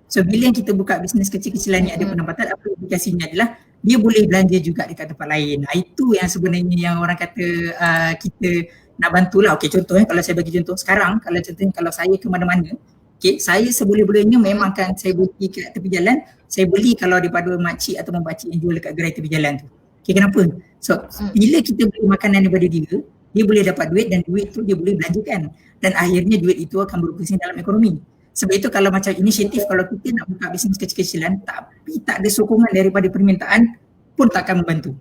So bila yang kita buka bisnes kecil-kecilan ni ada pendapatan, apa implikasinya adalah dia boleh belanja juga dekat tempat lain. Itu yang sebenarnya yang orang kata kita nak bantulah. Okey, contohnya kalau saya bagi contoh sekarang, kalau saya ke mana-mana, okay, saya seboleh-bolehnya memang kan saya beli kat tepi jalan, saya beli kalau daripada makcik atau makcik yang jual dekat gerai tepi jalan tu. Okay, kenapa? So, bila kita beli makanan daripada dia boleh dapat duit dan duit tu dia boleh belanjakan. Dan akhirnya duit itu akan berpusing dalam ekonomi. Sebab itu kalau macam inisiatif, kalau kita nak buka bisnes kecil-kecilan tapi tak ada sokongan daripada permintaan pun tak akan membantu.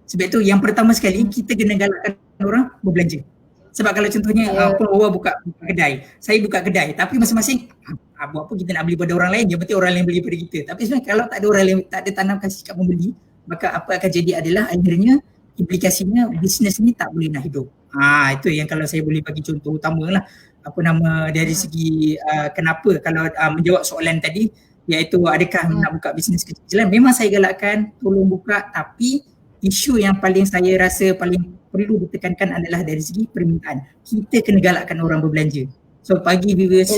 Sebab itu yang pertama sekali kita kena galakkan orang berbelanja. Sebab kalau contohnya orang buka kedai, saya buka kedai tapi masing-masing buat apa kita nak beli pada orang lain, yang penting orang lain beli pada kita. Tapi sebenarnya kalau tak ada orang lain, tak ada tanamkan sikap membeli, maka apa akan jadi adalah akhirnya implikasinya bisnes ni tak boleh nak hidup. Itu yang kalau saya boleh bagi contoh utama lah, dari segi kenapa kalau menjawab soalan tadi, iaitu adakah nak buka bisnes kecil-kecilan, memang saya galakkan tolong buka, tapi isu yang paling saya rasa paling perlu ditekankan adalah dari segi permintaan. Kita kena galakkan orang berbelanja. So pagi viewers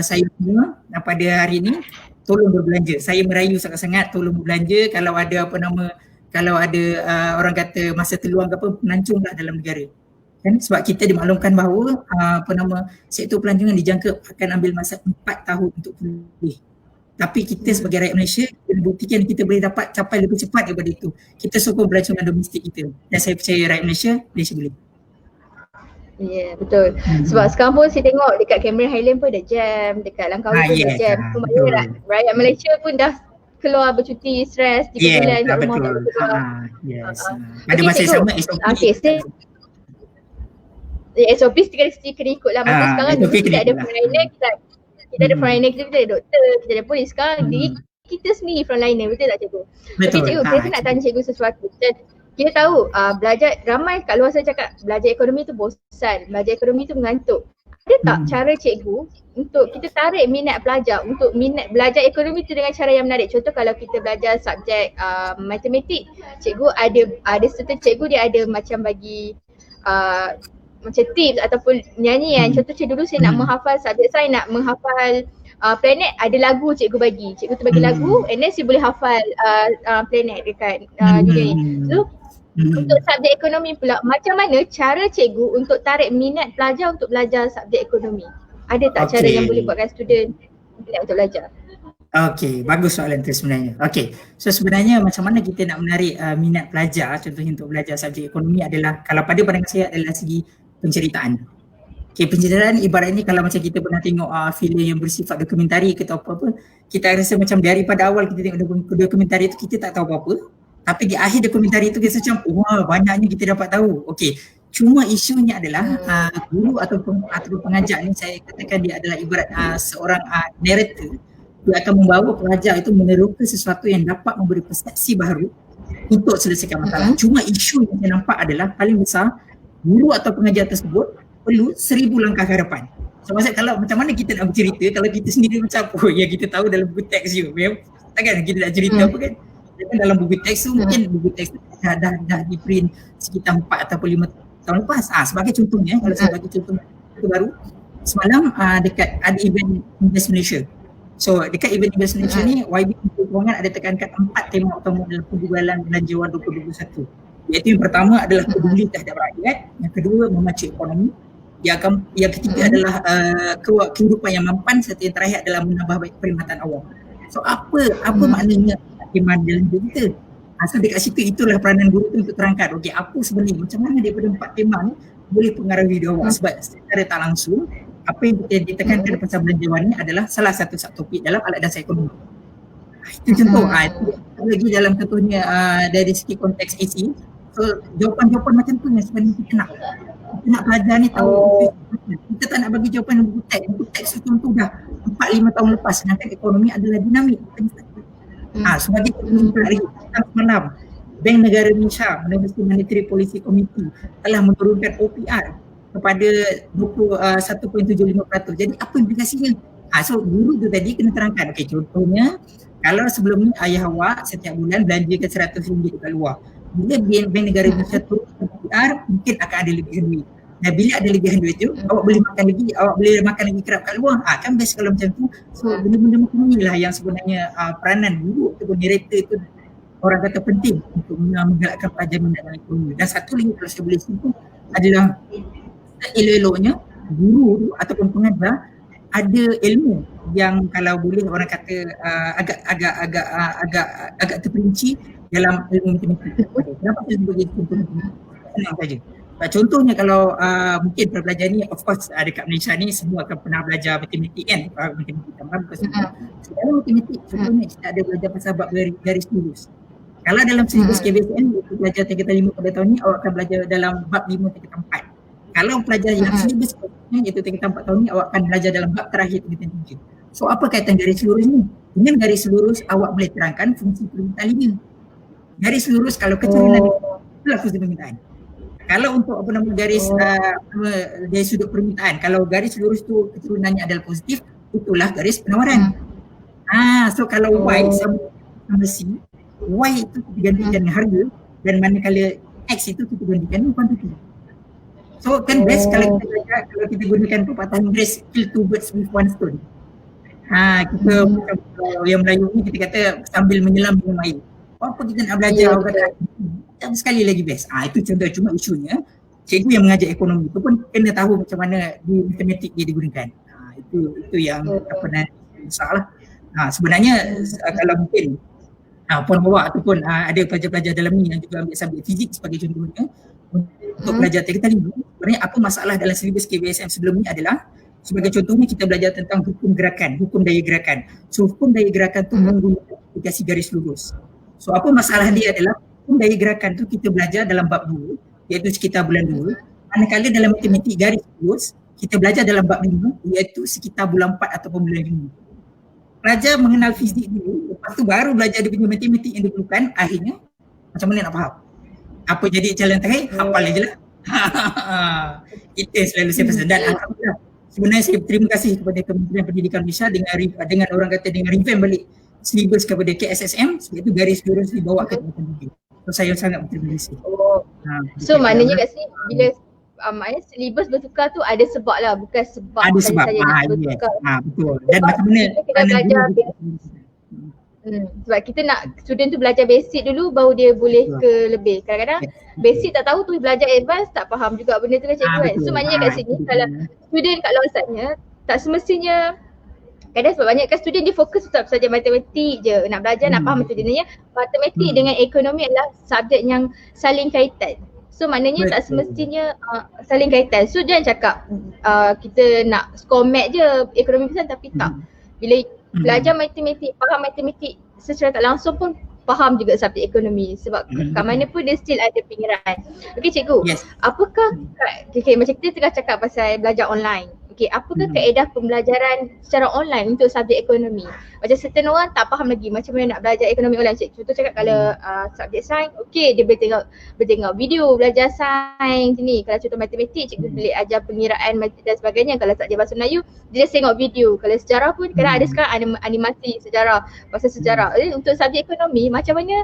saya semua pada hari ni, tolong berbelanja. Saya merayu sangat-sangat tolong berbelanja. Kalau ada orang kata masa terluang ke apa, penancunglah dalam negara. Kan? Sebab kita dimaklumkan bahawa sektor pelancongan dijangka akan ambil masa 4 tahun untuk pulih. Tapi kita sebagai rakyat Malaysia, kita buktikan kita boleh dapat capai lebih cepat daripada itu. Kita sokong pelancongan domestik kita. Dan saya percaya rakyat Malaysia boleh. Ya, betul. Sebab sekarang pun saya tengok dekat Cameron Highland pun ada jam, dekat Langkawi pun ada jam. Rakyat Malaysia pun dah keluar bercuti stres 3 bulan kat rumah. Yes. Pada masa yang sama SOP kena ikut lah. Macam sekarang dulu kita ada frontliner, kita ada frontliner, kita ada doktor, kita ada polis. Sekarang kita sendiri frontliner, betul tak cikgu? Tapi cikgu, kita nak tanya cikgu sesuatu. Kita tahu belajar, ramai kat luar sana cakap belajar ekonomi tu bosan, belajar ekonomi tu mengantuk. Ada tak cara cikgu untuk kita tarik minat pelajar untuk minat belajar ekonomi tu dengan cara yang menarik? Contoh kalau kita belajar subjek matematik, cikgu ada certain cikgu dia ada macam bagi macam tips ataupun nyanyian. Contoh dulu saya nak menghafal subjek saya, nak menghafal planet, ada lagu cikgu bagi. Cikgu tu bagi lagu and then saya boleh hafal planet dekat dunia ni. So untuk subjek ekonomi pula, macam mana cara cikgu untuk tarik minat pelajar untuk belajar subjek ekonomi? Ada tak cara yang boleh buatkan student minat untuk belajar? Okey, bagus soalan tu sebenarnya. Okey, so sebenarnya macam mana kita nak menarik minat pelajar contohnya untuk belajar subjek ekonomi adalah, kalau pada pandangan saya adalah segi penceritaan. Okey, penceritaan ibaratnya kalau macam kita pernah tengok filem yang bersifat dokumentari ke atau apa-apa, kita rasa macam daripada awal kita tengok dokumentari tu kita tak tahu apa-apa. Tapi di akhir dokumentari itu kita macam wah banyaknya kita dapat tahu. Okey, cuma isunya adalah guru ataupun pengajar ni, saya katakan dia adalah ibarat seorang narrator. Dia akan membawa pelajar itu meneroka sesuatu yang dapat memberi persepsi baru untuk selesaikan masalah. Cuma isu yang saya nampak adalah paling besar, guru atau pengajar tersebut perlu 1,000 langkah ke hadapan. So maksud kalau macam mana kita nak bercerita kalau kita sendiri macam ya kita tahu dalam buku teks je. Takkan kita nak cerita apa kan? Dalam buku teks tu mungkin buku teks tu dah di print sekitar 4 atau 5 tahun lepas. Sebagai contohnya, kalau saya bagi contoh baru, semalam dekat ada event Invest Malaysia. So dekat event Invest Malaysia ni YB Kewangan ada tekankan 4 tema utama dalam penjualan belanjawan 2021. Iaitu yang pertama adalah peduli terhadap rakyat, yang kedua memacu ekonomi, yang ketiga adalah kehidupan yang mampan, serta yang terakhir adalah menambah baik perkhidmatan awam. So apa maknanya khidmat dalam diri kita? So dekat situ itulah peranan guru tu untuk terangkan okey apa sebenarnya, macam mana daripada 4 tema ni boleh pengaruhi dia awak, sebab secara tak langsung apa yang kita ditekankan pasal belanjawan ni adalah salah satu subtopik dalam alat dasar ekonomi. Itu contoh. Itu lagi dalam contohnya dari segi konteks AC. So jawapan-jawapan macam tu yang sebenarnya kita nak pelajar ni tahu. Kita tak nak bagi jawapan yang buku teks tu contoh dah 4-5 tahun lepas, sedangkan ekonomi adalah dinamik. Sebagai hari semalam Bank Negara Malaysia Malaysia Monetary Policy Committee telah menurunkan OPR kepada 1.75%. Jadi apa implikasinya? So guru tu tadi kena terangkan. Okey, contohnya kalau sebelum ni ayah awak setiap bulan belanjakan RM100 dekat luar, bila Bank Negara Malaysia turunkan OPR, mungkin akan ada lebihan duit. Dan bila ada lebihan duit tu, awak boleh makan lagi kerap kat luar. Kan best kalau macam tu. So benda-benda macam inilah yang sebenarnya peranan guru ataupun narrator tu orang kata penting untuk menggalakkan pelajar minat dalam ekonomi. Dan satu lagi kalau saya boleh simpul adalah elok-eloknya guru ataupun pengajar ada ilmu yang kalau boleh orang kata agak terperinci dalam ilmu matematik. Kenapa saya sebut contoh matematik? Senang saja. Contohnya kalau mungkin para pelajar ni, of course dekat Malaysia ni semua akan pernah belajar matematik kan, matematik tambahan bukan semua. Dalam matematik contohnya kita ada belajar pasal bab garis lurus. Kalau dalam silibus KBSN belajar tingkatan 5 pada tahun ni, awak akan belajar dalam bab 5 tingkatan 4. Kalau pelajar yang silibus iaitu tingkatan 4 tahun ni, awak akan belajar dalam bab terakhir tingkatan 3. So apa kaitan garis lurus ni? Dengan garis lurus awak boleh terangkan fungsi permintaan linear. Garis lurus kalau keturunan itulah fungsi permintaan. Kalau untuk garis dari sudut permintaan, kalau garis lurus tu keturunannya adalah positif, itulah garis penawaran. So kalau Y sama C, Y itu kita gantikan dengan harga, dan manakala X itu kita gantikan dengan kuantiti. So kan best kalau kita gunakan perpatahan Inggeris, kill two birds with one stone. Kita yang Melayu ni kita kata sambil menyelam minum air. Apa kita nak belajar sekali lagi best. Itu contoh. Cuma isunya cikgu yang mengajar ekonomi tu pun kena tahu macam mana di matematik dia digunakan. Itu yang masalah. Sebenarnya kalau mungkin puan bawa ataupun ada pelajar-pelajar dalam ni yang juga ambil subjek fizik sebagai contohnya untuk belajar tingkatan 5, sebenarnya apa masalah dalam silibus KBSM sebelum ni adalah sebagai contohnya kita belajar tentang hukum gerakan, hukum daya gerakan. So hukum daya gerakan tu menggunakan aplikasi garis lurus. So apa masalah dia adalah hukum daya gerakan tu kita belajar dalam bab 2 iaitu sekitar bulan 2. Manakala dalam matematik garis lurus kita belajar dalam bab 5 iaitu sekitar bulan 4 ataupun bulan 5. Pelajar mengenal fizik dulu, lepas tu baru belajar dia punya matematik yang diperlukan, akhirnya macam mana nak faham? Apa jadi jalan terakhir? Hafal je lah. Itu yang selalu saya pesan. Dan alhamdulillah sebenarnya saya terima kasih kepada Kementerian Pendidikan Malaysia dengan orang kata dengan revamp balik silibus kepada KSSM, sebab itu garis lurus dibawa ke tingkatan 3. So saya sangat berterima kasih. So maknanya kat sini bila maknanya silibus bertukar tu ada sebab lah, bukan sebab ada sebab bertukar. Betul. Dan macam mana kita belajar sebab kita nak student tu belajar basic dulu baru dia boleh ke lebih. Kadang-kadang basic tak tahu tu belajar advance tak faham juga benda tu kan cikgu kan. So maknanya kat sini kalau student kat luar sana tak semestinya, kadang sebab banyak kan student dia fokus tetap saja matematik je, nak belajar nak faham macam mana. Matematik dengan ekonomi adalah subjek yang saling kaitan. So maknanya tak semestinya saling kaitan. So jangan cakap kita nak score mat je ekonomi pesan, tapi tak. Bila belajar matematik, faham matematik secara tak langsung pun faham juga subjek ekonomi. Sebab kat mana pun dia still ada pinggiran. Okey cikgu, apakah macam kita tengah cakap pasal belajar online. Okey, apakah kaedah pembelajaran secara online untuk subjek ekonomi? Macam certain orang tak faham lagi macam mana nak belajar ekonomi online. Contoh cakap kalau subjek sains, okey dia boleh tengok video belajar sains ni. Kalau contoh matematik, cikgu boleh ajar pengiraan dan sebagainya. Kalau subjek bahasa Melayu, dia just tengok video. Kalau sejarah pun kadang ada sekarang animasi sejarah, pasal sejarah. Untuk subjek ekonomi, macam mana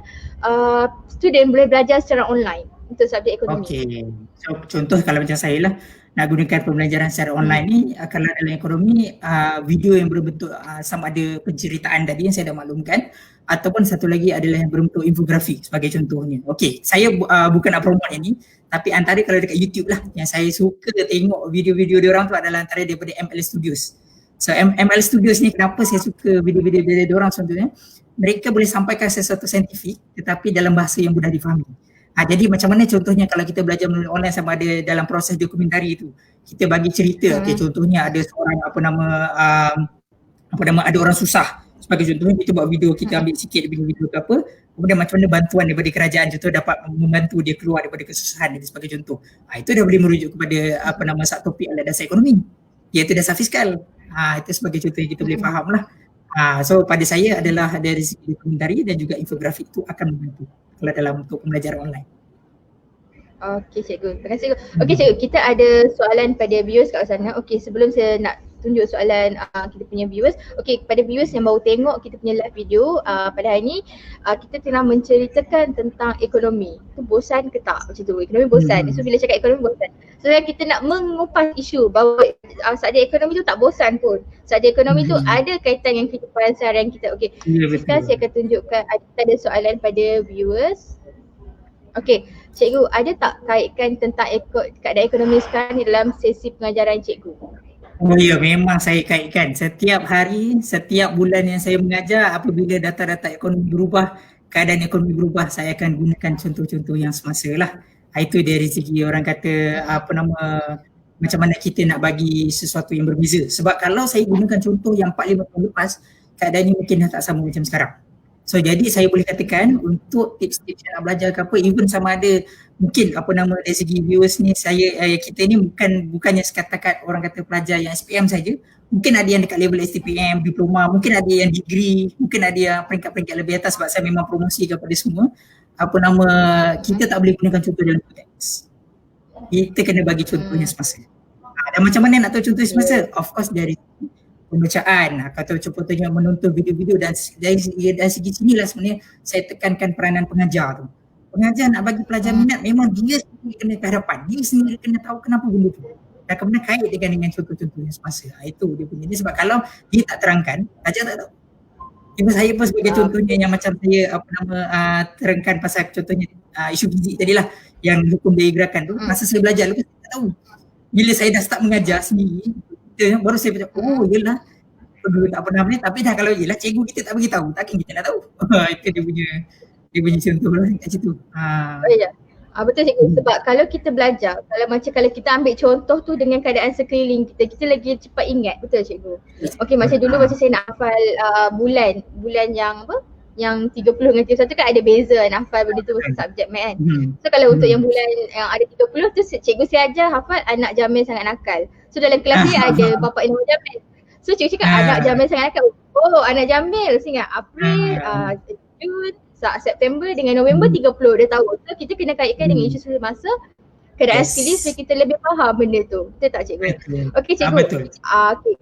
student boleh belajar secara online? untuk subjek ekonomi. Okey. So contoh kalau macam saya lah, nak gunakan pembelajaran secara online ni kalau dalam ekonomi video yang berbentuk sama ada penceritaan tadi yang saya dah maklumkan ataupun satu lagi adalah yang berbentuk infografik sebagai contohnya. Okey, saya bukan nak promote ini tapi antara kalau dekat YouTube lah yang saya suka tengok video-video diorang tu adalah antara daripada ML Studios. So ML Studios ni kenapa saya suka video-video dari diorang contohnya, mereka boleh sampaikan sesuatu saintifik tetapi dalam bahasa yang mudah difahami. Jadi macam mana contohnya kalau kita belajar melalui online sama ada dalam proses dokumentari tu, kita bagi cerita, okay, contohnya ada seorang ada orang susah, sebagai contohnya kita buat video, kita ambil sikit video ke apa, kemudian macam mana bantuan daripada kerajaan contoh dapat membantu dia keluar daripada kesusahan itu sebagai contoh. Itu dah boleh merujuk kepada satu topik alat dasar ekonomi, iaitu dasar fiskal. Itu sebagai contoh yang kita boleh faham lah. So pada saya adalah dari segi dokumentari dan juga infografik itu akan membantu kalau dalam untuk pembelajaran online. Okey cikgu, terima kasih cikgu. Okey cikgu, kita ada soalan pada viewers kat sana. Okey, sebelum saya nak tunjuk soalan kita punya viewers. Okey, kepada viewers yang baru tengok kita punya live video pada hari ni, kita tengah menceritakan tentang ekonomi. Tu bosan ke tak macam tu? Ekonomi bosan. So bila cakap ekonomi bosan. So kita nak mengupas isu bahawa subjek ekonomi tu tak bosan pun. Subjek ekonomi tu ada kaitan dengan kehidupan seharian kita. Okey, sekarang saya akan tunjukkan ada soalan pada viewers. Okey, cikgu, ada tak kaitkan tentang keadaan ekonomi sekarang ni dalam sesi pengajaran cikgu? Oh ya, memang saya kaitkan. Setiap hari, setiap bulan yang saya mengajar, apabila data-data ekonomi berubah, keadaan ekonomi berubah, saya akan gunakan contoh-contoh yang semasa lah. Itu dari segi orang kata macam mana kita nak bagi sesuatu yang berbeza. Sebab kalau saya gunakan contoh yang 4-5 tahun lepas, keadaannya mungkin dah tak sama macam sekarang. So jadi saya boleh katakan untuk tips-tips yang nak belajar ke apa, even sama ada mungkin dari segi viewers ni, kita ni bukannya sekatakan orang kata pelajar yang SPM saja, mungkin ada yang dekat level STPM, diploma, mungkin ada yang degree, mungkin ada yang peringkat-peringkat lebih atas sebab saya memang promosi kepada semua. Kita tak boleh gunakan contoh dalam konteks. Kita kena bagi contohnya semasa. Dan macam mana nak tahu contoh semasa? Of course dari pembacaan atau contohnya menonton video-video dan dari segi sinilah sebenarnya saya tekankan peranan pengajar tu. Pengajar nak bagi pelajar minat, memang dia sendiri kena ke hadapan, dia sendiri kena tahu kenapa benda tu dan kemudian kait dengan contoh-contoh yang semasa. Itu dia punya. Sebab kalau dia tak terangkan, pelajar tak tahu. Even saya pun sebagai contohnya yang macam saya terangkan pasal contohnya isu gizi tadilah yang hukum daya gerakan tu, masa saya belajar lepas saya tak tahu. Bila saya dah start mengajar sendiri, baru saya macam, oh yelah, dulu tak pernah benda, tapi dah kalau yelah cikgu kita tak bagi tahu, takkan kita nak tahu. Itu dia punya contoh lah kat situ. Betul cikgu, sebab kalau kita belajar, kalau kita ambil contoh tu dengan keadaan sekeliling kita lagi cepat ingat, betul cikgu? Okey, macam dulu macam saya nak hafal bulan yang yang 30 dengan 31 kan ada beza nak hafal benda tu subjek math kan. So kalau untuk yang bulan yang ada 30 tu cikgu saya ajar hafal anak Jamil sangat nakal. So dalam kelas ni ada bapa nama Jamil. So cikgu cakap anak Jamil sangat nakal. Oh, anak Jamil, saya ingat April, Jun, September dengan November 30 dia tahu. So kita kena kaitkan dengan isu semasa keadaan sekeliling supaya kita lebih faham benda tu. Betul tak cikgu? Okey cikgu. Okey.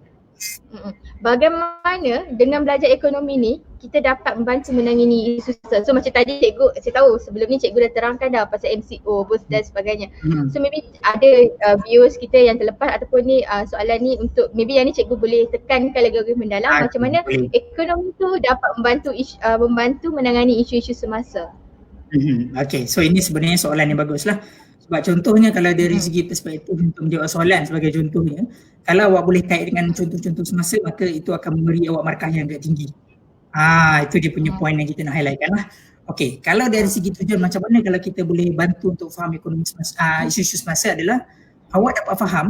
Bagaimana dengan belajar ekonomi ni kita dapat membantu menangani isu semasa. So macam tadi cikgu, saya tahu sebelum ni cikgu dah terangkan dah pasal MCO, boost dan sebagainya. So maybe ada viewers kita yang terlepas ataupun ni soalan ni untuk maybe yang ni cikgu boleh tekankan lagi mendalam macam mana ekonomi tu dapat membantu menangani isu-isu semasa. Okay, so ini sebenarnya soalan yang bagus lah. Sebab contohnya kalau dari segi perspektif untuk menjawab soalan sebagai contohnya, kalau awak boleh kait dengan contoh-contoh semasa, maka itu akan memberi awak markah yang agak tinggi. Itu dia punya point yang kita nak highlightkan lah. Okay, kalau dari segi tujuan macam mana kalau kita boleh bantu untuk faham ekonomi semasa, isu-isu semasa adalah awak dapat faham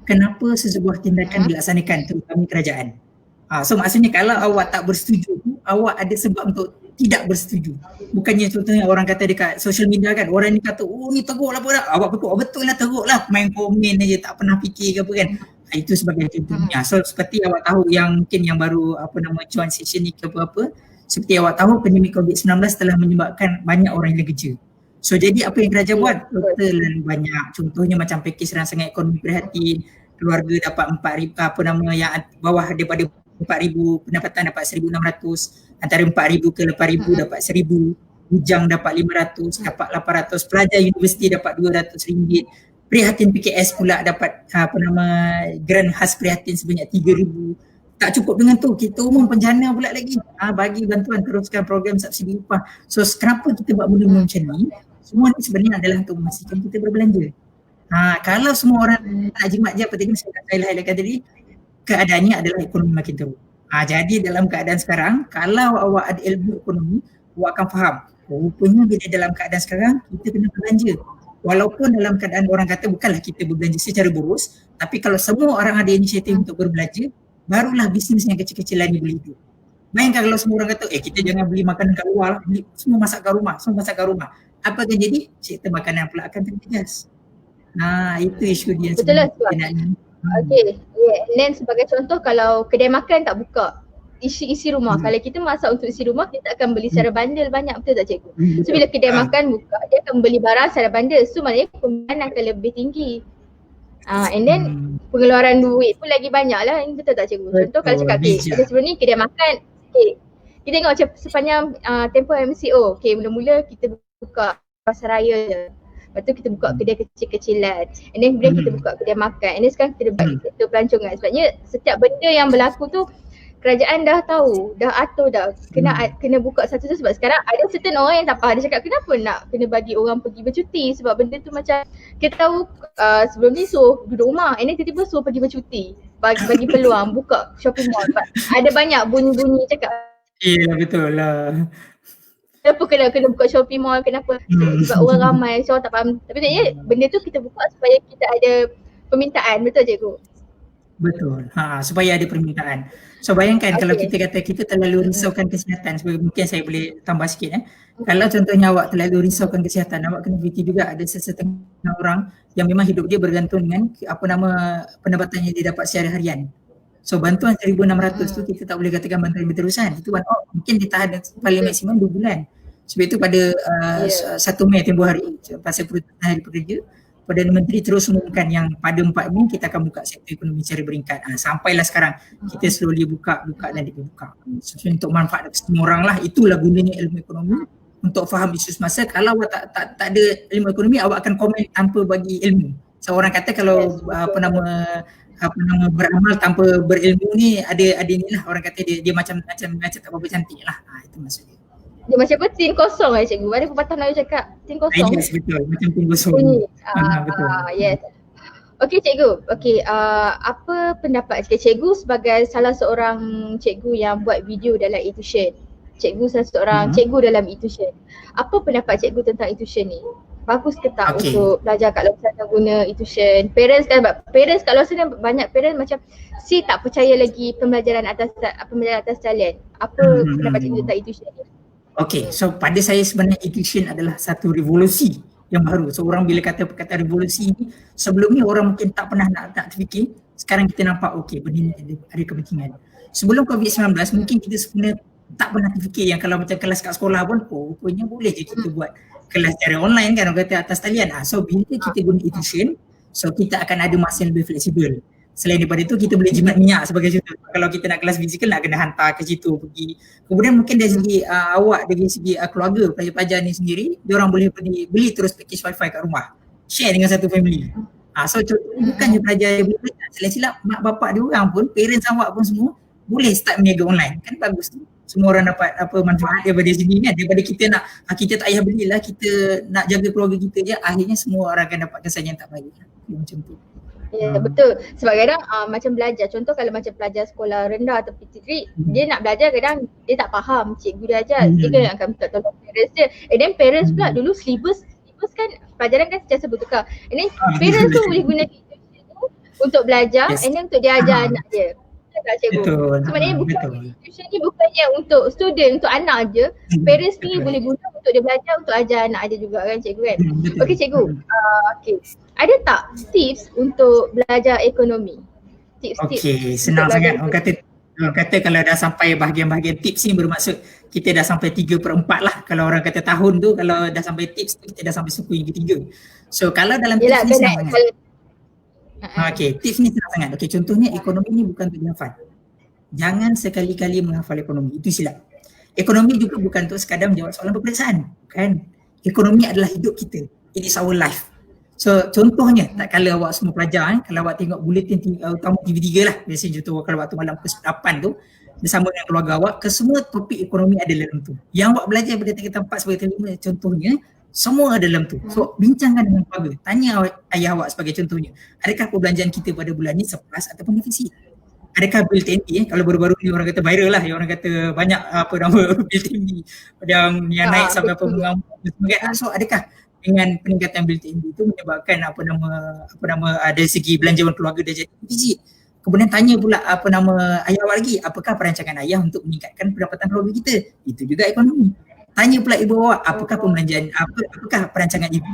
kenapa sesebuah tindakan dilaksanakan terutama kerajaan. So maksudnya kalau awak tak bersetuju, awak ada sebab untuk tidak bersetuju. Bukannya contohnya orang kata dekat social media kan, orang ni kata, oh ni teruk lah apa dah. Awak betul, betul lah teruk lah. Main komen aja tak pernah fikir ke apa kan. Itu sebagai contohnya. So seperti awak tahu yang mungkin yang baru join session ni ke apa-apa. Seperti awak tahu pandemik COVID-19 telah menyebabkan banyak orang hilang kerja. So jadi apa yang kerajaan buat? Total banyak. Contohnya macam pakej rangsangan ekonomi prihatin, keluarga dapat 4,000 yang bawah daripada 4,000 pendapatan dapat 1,600, antara 4,000 ke 8,000 dapat 1,000. bujang dapat 500, dapat 800, pelajar universiti dapat RM200, prihatin PKS pula dapat grant khas prihatin sebanyak RM3,000. Tak cukup dengan tu, kita umum penjana pula lagi bagi bantuan teruskan program subsidi upah. So kenapa kita buat benda macam ni? Semua ni sebenarnya adalah untuk memastikan kita berbelanja. Kalau semua orang nak jimat je, seperti saya highlightkan tadi, keadaannya adalah ekonomi makin teruk. Jadi dalam keadaan sekarang, kalau awak ada ilmu ekonomi, awak akan faham, rupanya bila dalam keadaan sekarang, kita kena berbelanja. Walaupun dalam keadaan orang kata bukanlah kita berbelanja secara boros, tapi kalau semua orang ada inisiatif untuk berbelanja, barulah bisnes yang kecil-kecilan ni boleh hidup. Bayangkan kalau semua orang kata, kita jangan beli makanan kat luar lah, semua masak kat rumah. Apa akan jadi? Sektor makanan pula akan terjejas. Itu isu dia. Betul lah Tuan. Okay. And then sebagai contoh, kalau kedai makan tak buka, isi rumah. Kalau kita masak untuk isi rumah, kita akan beli secara bandel banyak, betul tak cikgu? So bila kedai makan buka, dia akan beli barang secara bandel. So maknanya pembelian akan lebih tinggi. And then pengeluaran duit pun lagi banyak lah, betul tak cikgu? Contoh kalau cakap, sebelum ni kedai makan, kita tengok macam sepanjang tempoh MCO, mula-mula kita buka pasar raya je. Lepas tu kita buka kedai kecil-kecilan. And then kemudian kita buka kedai makan. And then sekarang kita buat sektor pelancongan. Sebabnya setiap benda yang berlaku tu kerajaan dah tahu, dah atur dah. Kena buka satu tu sebab sekarang ada certain orang yang tak faham. Dia cakap kenapa nak kena bagi orang pergi bercuti, sebab benda tu macam kita tahu sebelum ni suruh duduk rumah. And then tiba-tiba suruh pergi bercuti. Bagi peluang buka shopping mall. Ada banyak bunyi-bunyi cakap. Ya betul lah. Kenapa kena buka shopping mall, kenapa? Sebab orang ramai, so orang tak faham. Tapi sebenarnya benda tu kita buka supaya kita ada permintaan, betul cikgu? Betul, supaya ada permintaan. So bayangkan kalau kita kata kita terlalu risaukan kesihatan, mungkin saya boleh tambah sikit. Kalau contohnya awak terlalu risaukan kesihatan, awak kena fikir juga ada sesetengah orang yang memang hidup dia bergantung dengan pendapatannya dia dapat secara harian. So bantuan 1,600 tu kita tak boleh katakan bantuan berterusan. Itu mungkin ditahan paling maksimum 2 bulan. Sebab itu pada 1 Mei tempoh hari, pasal peruntukan hari pekerja, Perdana Menteri terus umumkan yang pada 4 Mei kita akan buka sektor ekonomi secara beringkat. Sampailah sekarang kita slowly buka dan dibuka. So, untuk manfaat semua orang lah, itulah gunanya ilmu ekonomi untuk faham isu semasa. Kalau awak tak ada ilmu ekonomi, awak akan komen tanpa bagi ilmu. Seorang kata kalau beramal tanpa berilmu ni ada ni lah, orang kata dia macam tak apa cantik lah. Itu maksudnya. Dia macam apa? Tin kosong lah cikgu. Ada pepatah Melayu cakap tin kosong. Yes, betul. Macam tin kosong. Betul. Yes. Okey cikgu. Okey, apa pendapat cikgu sebagai salah seorang cikgu yang buat video dalam e-tuition? Cikgu salah seorang cikgu dalam e-tuition. Apa pendapat cikgu tentang e-tuition ni? Bagus ke tak untuk belajar kat luar sana guna e-tuition? Parents kat luar sana, banyak parents macam tak percaya lagi pembelajaran atas talian. Apa pendapat cikgu tentang e-tuition ni? Okay, so pada saya sebenarnya e-tuition adalah satu revolusi yang baru. So orang bila kata perkataan revolusi ni, sebelum ni orang mungkin tak pernah nak terfikir. Sekarang kita nampak benda ni ada kepentingan. Sebelum COVID-19 mungkin kita sebenarnya tak pernah terfikir yang kalau macam kelas kat sekolah pun rupanya boleh je kita buat kelas secara online kan, orang kata atas talian. So bila kita guna e-tuition, so kita akan ada masa yang lebih fleksibel. Selain daripada itu kita boleh jimat minyak sebagai contoh. Kalau kita nak kelas fizikal nak kena hantar ke situ pergi. Kemudian mungkin dari segi awak, dari segi keluarga pelajar-pelajar ni sendiri, diorang boleh beli terus package wifi kat rumah. Share dengan satu family. So contohnya bukannya pelajar yang boleh belajar, silap-silap mak bapak diorang pun, parents awak pun semua boleh start meniaga online. Kan bagus tu. Semua orang dapat manfaat daripada sini kan. Daripada kita kita tak payah belilah, kita nak jaga keluarga kita je, akhirnya semua orang akan dapat kesan yang tak baik. Macam tu. Ya betul. Sebab kadang macam belajar, contoh kalau macam pelajar sekolah rendah atau PT3, dia nak belajar kadang dia tak faham cikgu dia ajar, dia kena akan minta tolong parents dia. And then parents pula dulu syllabus kan pelajaran kan sentiasa bertukar. And then parents tu boleh guna untuk belajar and then untuk dia ajar anak dia. Betul. Sebenarnya tuition ni bukannya untuk student, untuk anak je. Parents ni boleh guna untuk dia belajar, untuk ajar anak dia juga kan cikgu kan. Okey cikgu, ada tak tips untuk belajar ekonomi? Okey, senang sangat. Orang kata kalau dah sampai bahagian-bahagian tips ni bermaksud kita dah sampai 3/4 lah. Kalau orang kata tahun tu, kalau dah sampai tips tu kita dah sampai suku yang ketiga. So kalau dalam tips ni senang sangat. Okey, tips ni senang sangat. Okey, contohnya ekonomi ni bukan untuk dihafal. Jangan sekali-kali menghafal ekonomi, itu silap. Ekonomi juga bukan untuk sekadar menjawab soalan peperiksaan, kan? Ekonomi adalah hidup kita. It is our life. So contohnya, tak kala awak semua pelajar, kalau awak tengok buletin utama TV3 lah, biasanya contoh kalau waktu malam pukul 8 tu, bersama dengan keluarga awak, kesemua topik ekonomi ada dalam tu. Yang awak belajar pada tingkatan 4 sebagai terima, contohnya, semua ada dalam tu. So bincangkan dengan keluarga, tanya ayah awak sebagai contohnya, adakah perbelanjaan kita pada bulan ni surplus ataupun defisit? Adakah bil TNB, kalau baru-baru ni orang kata viral lah, orang kata banyak bil TNB yang naik sampai apa bunga. So adakah dengan peningkatan bil TNB itu menyebabkan dari segi belanjawan keluarga dah jadi defisit? Kemudian tanya pula ayah awak lagi, apakah perancangan ayah untuk meningkatkan pendapatan keluarga kita? Itu juga ekonomi. Tanya pula ibu awak, apakah perancangan ibu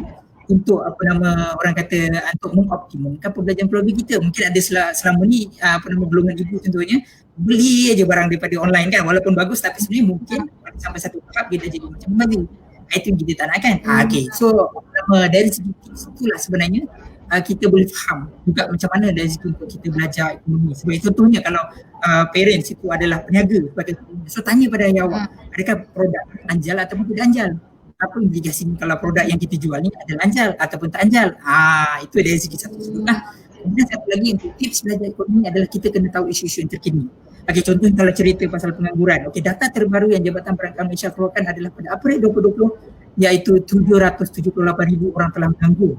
untuk orang kata untuk mengoptimumkan perbelanjaan keluarga kita. Mungkin ada selama ni golongan ibu contohnya beli aja barang daripada online kan, walaupun bagus tapi sebenarnya mungkin sampai satu tahap dia dah jadi macam baju. Itu yang kita tak nak kan. Okay, so dari segi itulah sebenarnya kita boleh faham juga macam mana dari segi untuk kita belajar ekonomi. Sebagai contohnya kalau parents itu adalah peniaga, so tanya pada ayah awak, adakah produk anjal ataupun tidak anjal? Apa implikasi kalau produk yang kita jual ni adalah anjal ataupun tak anjal. Itu dari segi satu. Kemudian satu lagi untuk tips belajar ekonomi adalah kita kena tahu isu-isu yang terkini. Okay, contohnya kalau cerita pasal pengangguran. Okay, data terbaru yang Jabatan Perangkat Malaysia keluarkan adalah pada April 2020 iaitu 778,000 orang telah menganggur.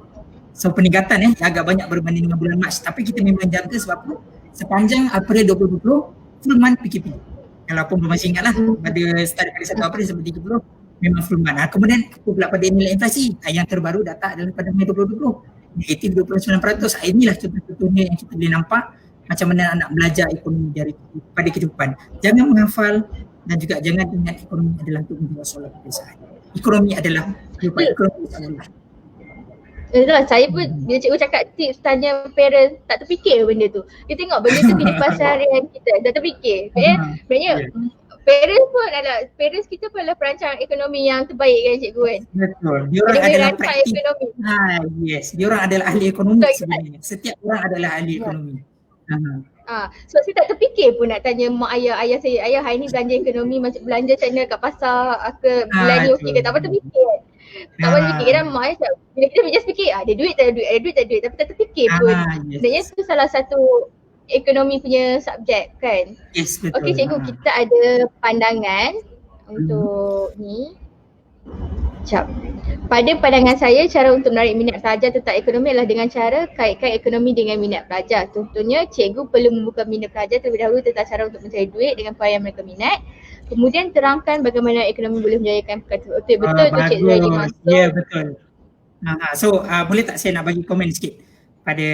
So peningkatan yang agak banyak berbanding dengan bulan Mac. Tapi kita memang jangka sebab apa? Sepanjang April 2020 full month PKP. Kalau pun masih ingat lah pada start pada 1 April sampai 30 memang full month. Kemudian pula pada nilai inflasi yang terbaru data adalah pada Mei 2020 negatif 29%. Inilah contoh-contohnya yang kita boleh nampak macam mana nak belajar ekonomi pada kehidupan. Jangan menghafal dan juga jangan ingat ekonomi adalah untuk menjawab soalan peperiksaan. Ekonomi adalah kehidupan, ekonomi adalah. Saya pun bila cikgu cakap tips tanya parents tak terfikir benda tu. Dia tengok benda tu kehidupan seharian kita dah terfikir. Sebenarnya parents kita pun adalah perancangan ekonomi yang terbaik kan cikgu kan. Betul. Diorang adalah praktik ekonomi. Yes, diorang adalah ahli ekonomi sebenarnya. Setiap orang adalah ahli ekonomi. So saya tak terfikir pun nak tanya mak ayah saya, ayah hari ni belanja ekonomi macam belanja macam mana kat pasar ke bulan ni okey ke, tak apa terfikir. Tak boleh fikir kan mak ayah cakap, bila kita just fikir ada duit tak ada duit tapi tak terfikir pun. Sebenarnya tu salah satu ekonomi punya subjek kan. Yes, betul. Okey cikgu, kita ada pandangan untuk ni. Sekejap. Pada pandangan saya, cara untuk menarik minat pelajar tentang ekonomi adalah dengan cara kaitkan ekonomi dengan minat pelajar. Contohnya, cikgu perlu membuka minat pelajar terlebih dahulu tentang cara untuk mencari duit dengan apa yang mereka minat. Kemudian terangkan bagaimana ekonomi boleh menjayakan perkara. Betul tu Cik Zaidi maksud. Ya, betul. So, boleh tak saya nak bagi komen sikit pada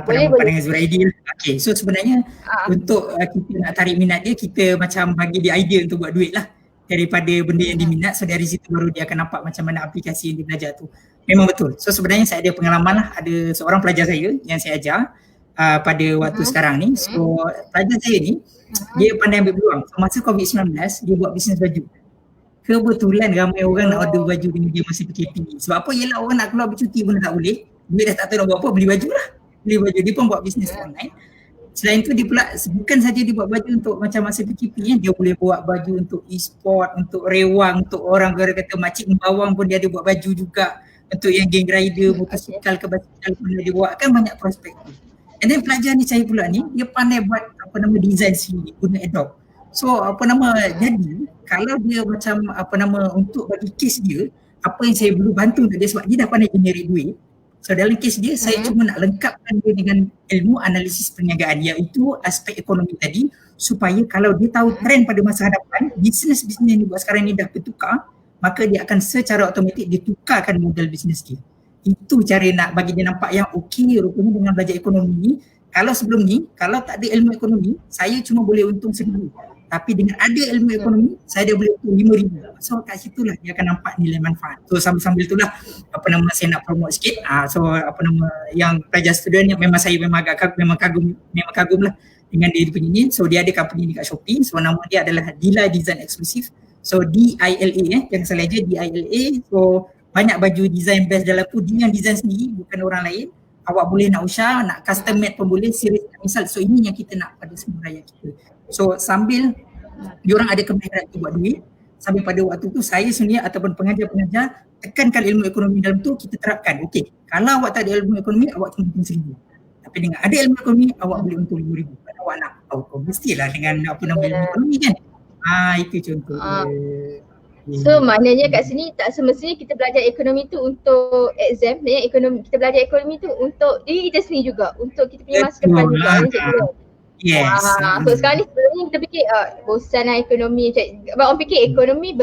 pandangan Zuraidi? Okay, so sebenarnya untuk kita nak tarik minat dia, kita macam bagi dia idea untuk buat duit lah daripada benda yang diminat. So dari situ baru dia akan nampak macam mana aplikasi yang dia belajar tu. Memang betul. So sebenarnya saya ada pengalaman lah, ada seorang pelajar saya yang saya ajar pada waktu sekarang ni. So pelajar saya ni dia pandai ambil peluang. So, masa COVID-19 dia buat bisnes baju. Kebetulan ramai orang nak order baju dengan dia masa PKP. Sebab apa? Yelah orang nak keluar bercuti pun tak boleh. Dia dah tak tahu nak buat apa, beli baju lah. Beli baju, dia pun buat bisnes online. Selain tu dia pula bukan saja dia buat baju untuk macam masa PKP dia boleh buat baju untuk e-sport, untuk rewang, untuk orang kata makcik membawang pun dia ada buat baju juga. Untuk yang geng rider, motosikal ke basikal pun dia buat, kan banyak prospek tu. And then pelajar ni saya pula ni, dia pandai buat design sendiri guna Adobe. So jadi kalau dia macam untuk bagi kes dia, apa yang saya perlu bantu dia sebab dia dah pandai generate duit. So dalam kes dia, saya cuma nak lengkapkan dia dengan ilmu analisis perniagaan, iaitu aspek ekonomi tadi, supaya kalau dia tahu trend pada masa hadapan, bisnes-bisnes yang dia buat sekarang ni dah bertukar, maka dia akan secara automatik dia tukarkan model bisnes dia. Itu cara nak bagi dia nampak yang okey rupanya dengan belajar ekonomi ni. Kalau sebelum ni, kalau tak ada ilmu ekonomi, saya cuma boleh untung RM1,000. Tapi dengan ada ilmu ekonomi, saya dah boleh untung RM5,000. So kat situlah dia akan nampak nilai manfaat. So sambil-sambil itulah saya nak promote sikit. Yang pelajar student yang memang saya memang agak kagum lah dengan dia punya ni. So dia ada company ni kat Shopee. So nama dia adalah Dila Design Exclusive. So DILA jangan salah je DILA. So banyak baju design best dalam tu, dia yang design sendiri bukan orang lain. Awak boleh nak usah, nak custom made pun boleh, series misal. So ini yang kita nak pada semua rakyat kita. So sambil diorang ada kemahiran untuk buat duit, sampai pada waktu tu saya sendiri ataupun pengajar-pengajar tekankan ilmu ekonomi dalam tu kita terapkan. Okey, kalau awak tak ada ilmu ekonomi awak cuma untung 1,000. Tapi dengan ada ilmu ekonomi awak boleh untung 5,000. Kalau awak nak mestilah dengan apa nama ilmu ekonomi kan. Itu contoh dia. So maknanya kat sini tak semestinya kita belajar ekonomi tu untuk exam, maknanya ekonomi kita belajar ekonomi tu untuk diri kita sendiri juga, untuk kita punya masa depan juga. Yes. So sekarang ni sebenarnya kita fikir bosan lah ekonomi. Orang fikir ekonomi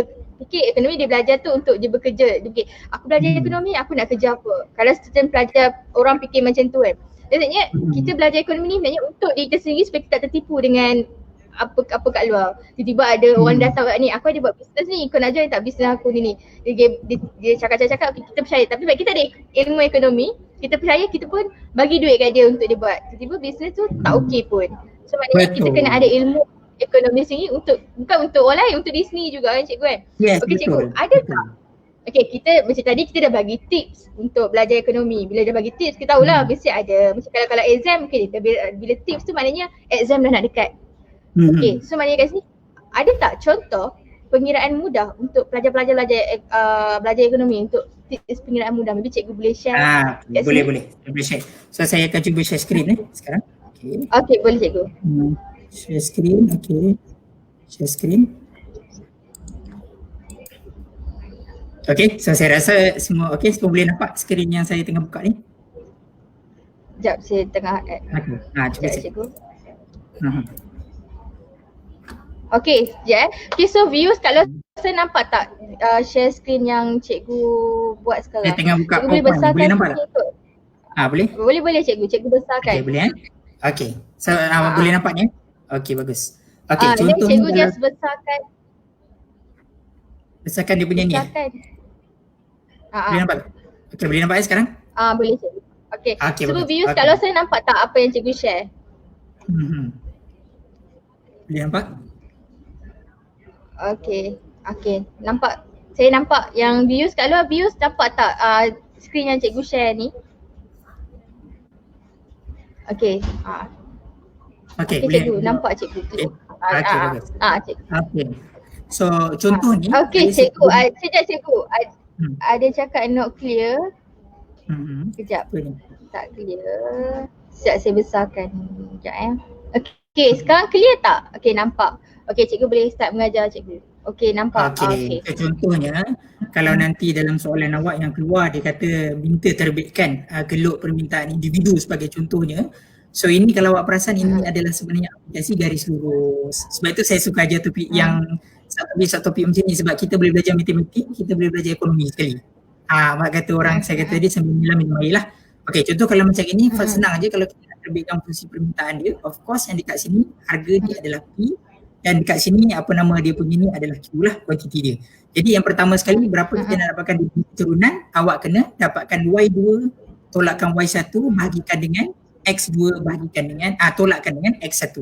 dia belajar tu untuk dia bekerja. Dia fikir aku belajar ekonomi aku nak kerja apa. Kalau student pelajar orang fikir macam tu kan. Maksudnya kita belajar ekonomi ni sebenarnya untuk diri kita sendiri supaya kita tak tertipu dengan apa kat luar. Tiba-tiba ada orang datang kat ni, aku ada buat bisnes ni, kau nak join tak bisnes aku ni. Dia cakap-cakap kita percaya. Tapi sebab kita ada ilmu ekonomi, kita percaya, kita pun bagi duit kat dia untuk dia buat. Tiba-tiba bisnes tu tak okey pun. So maknanya kita kena ada ilmu ekonomi sendiri untuk, bukan untuk orang lain, untuk diri sendiri juga kan cikgu kan. Yes, okey cikgu, ada tak? Okay, kita macam tadi kita dah bagi tips untuk belajar ekonomi. Bila dah bagi tips kita tahulah mesti ada. Macam kalau exam, okay, bila tips tu maknanya exam dah nak dekat. Okay, so maknanya kat sini ada tak contoh pengiraan mudah untuk pelajar-pelajar belajar ekonomi, untuk tips pengiraan mudah? Maybe cikgu boleh share. Boleh share. So saya akan cuba share screen sekarang. Okay, boleh cikgu. Share screen, share screen. Okay, so saya rasa semua semua boleh nampak skrin yang saya tengah buka ni. Sekejap, saya tengah add. Cuba cikgu. Okay, sekejap Okay, so viewers kalau saya nampak tak share screen yang cikgu buat sekarang? Saya tengah buka cikgu boleh besarkan. Boleh nampak tak? Boleh? Boleh cikgu besarkan. Okay, boleh Okay, so boleh nampak ni? Okay, bagus. Okay, contoh cikgu just besarkan dia punya ni. Boleh nampak? Okay, boleh nampak sekarang? Boleh cikgu. Okay, so viewers kalau saya nampak tak apa yang cikgu share? Boleh nampak? Okay, nampak. Saya nampak yang views kat luar, views nampak tak screen yang cikgu share ni? Okay, cikgu, nampak cikgu. Bagus. Cikgu. So contoh ni. Okay cikgu, sekejap cikgu. Ada cakap not clear. Sekejap, tak clear. Sekejap saya besarkan. Sekejap Okay, sekarang clear tak? Okay, nampak. Okay, cikgu boleh start mengajar cikgu. Okay, nampak. Okay. Contohnya, kalau nanti dalam soalan awak yang keluar dia kata minta terbitkan keluk permintaan individu sebagai contohnya. So ini kalau awak perasan ini adalah sebenarnya aplikasi garis lurus. Sebab itu saya suka ajar topik yang satu topik macam ni, sebab kita boleh belajar matematik, kita boleh belajar ekonomi sekali. Mak kata orang, saya kata dia sambil minum air lah. Okay, contoh kalau macam ini senang aja kalau kita nak terbitkan fungsi permintaan dia. Of course yang dekat sini harga dia adalah P. Dan dekat sini apa nama dia punya ni adalah Q lah, kuantiti dia. Jadi yang pertama sekali berapa kita nak dapatkan di turunan, awak kena dapatkan Y2 tolakkan Y1 bahagikan dengan X2 bahagikan dengan tolakkan dengan X1.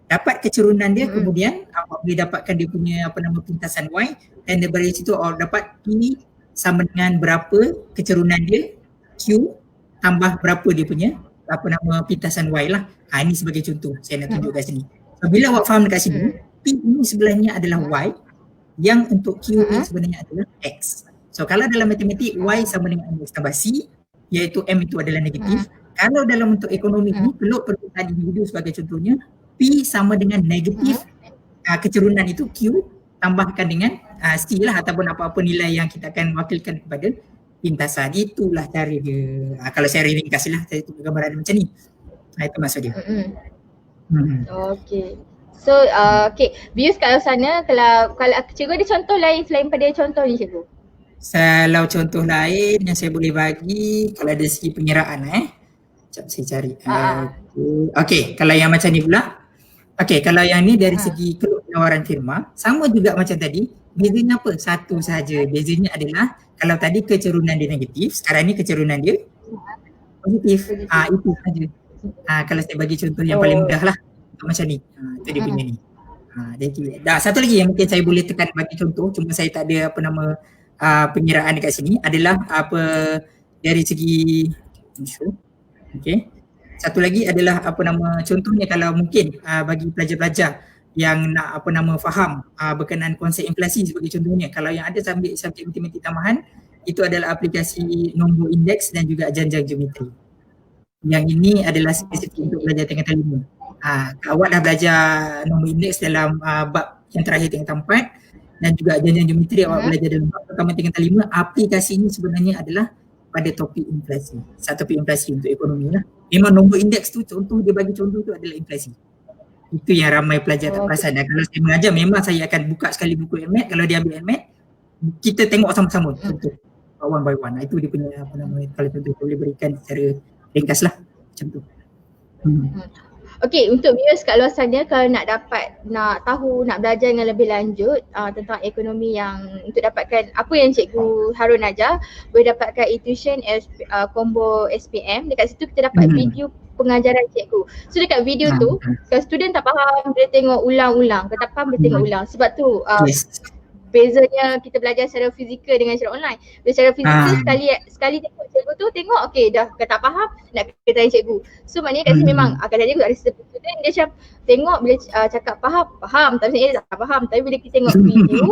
Dapat kecerunan dia, kemudian awak boleh dapatkan dia punya apa nama pintasan Y, dan dari situ awak dapat P sama dengan berapa kecerunan dia, Q tambah berapa dia punya apa nama pintasan Y lah. Ini sebagai contoh saya nak tunjuk kat sini. So, bila awak faham dekat sini, P ini sebenarnya adalah Y, yang untuk Q ini sebenarnya adalah X. So kalau dalam matematik Y sama dengan X tambah C, iaitu M itu adalah negatif. Kalau dalam untuk ekonomi ini, peluk permintaan individu sebagai contohnya, P sama dengan negatif kecerunan itu Q tambahkan dengan C lah, ataupun apa-apa nilai yang kita akan wakilkan kepada pintasan. Itulah cara dia. Kalau saya ringkas lah, saya tunjuk gambar ada macam ni. Itu maksud dia. Okay. So okay, views kat sana, kalau cikgu ada contoh lain selain pada contoh ni cikgu? Kalau contoh lain yang saya boleh bagi, kalau dari segi pengiraan sekejap saya cari. Okay, kalau yang macam ni pula. Okay, kalau yang ni dari segi keluk penawaran firma, sama juga macam tadi. Bezanya apa? Satu sahaja. Bezanya adalah kalau tadi kecerunan dia negatif, sekarang ni kecerunan dia positif. Itu saja. Kalau saya bagi contoh yang paling mudah lah macam ni. Itu dia punya ni. Satu lagi yang mungkin saya boleh tekan bagi contoh, cuma saya tak ada apa nama pengiraan dekat sini, adalah apa dari segi okay. Satu lagi adalah apa nama contohnya, kalau mungkin bagi pelajar-pelajar yang nak faham berkenaan konsep inflasi sebagai contohnya. Kalau yang ada subjek matematik tambahan, itu adalah aplikasi nombor indeks dan juga jenjang geometri. Yang ini adalah spesifik untuk belajar tingkatan 5. Awak dah belajar nombor indeks dalam bab yang terakhir tingkatan 4 dan juga jenjang geometri awak belajar dalam bab pertama tingkatan 5. Aplikasi ini sebenarnya adalah pada topik inflasi. Satu topik inflasi untuk ekonomi lah. Memang nombor indeks tu contoh, dia bagi contoh tu adalah inflasi. Itu yang ramai pelajar tak perasan. Dan kalau saya mengajar memang saya akan buka sekali buku MAT. Kalau dia ambil MAT, kita tengok sama-sama contoh one by one. Itu dia punya kalau contoh boleh berikan secara ringkas lah macam tu. Okey, untuk viewers kat luar sana kalau nak tahu, nak belajar dengan lebih lanjut tentang ekonomi yang untuk dapatkan apa yang Cikgu Harun ajar, boleh dapatkan e-tuition combo SPM. Dekat situ kita dapat video pengajaran cikgu. So dekat video tu, kalau student tak faham, dia tengok ulang-ulang. Kalau tak faham, dia tengok ulang. Sebab tu bezanya kita belajar secara fizikal dengan secara online. Bila secara fizikal sekali tengok cikgu tu, tengok okey dah tak faham, nak kena tanya cikgu. So maknanya kat sini memang kadang cikgu ada student dia macam tengok bila cakap faham tapi sebenarnya dia tak faham. Tapi bila kita tengok video,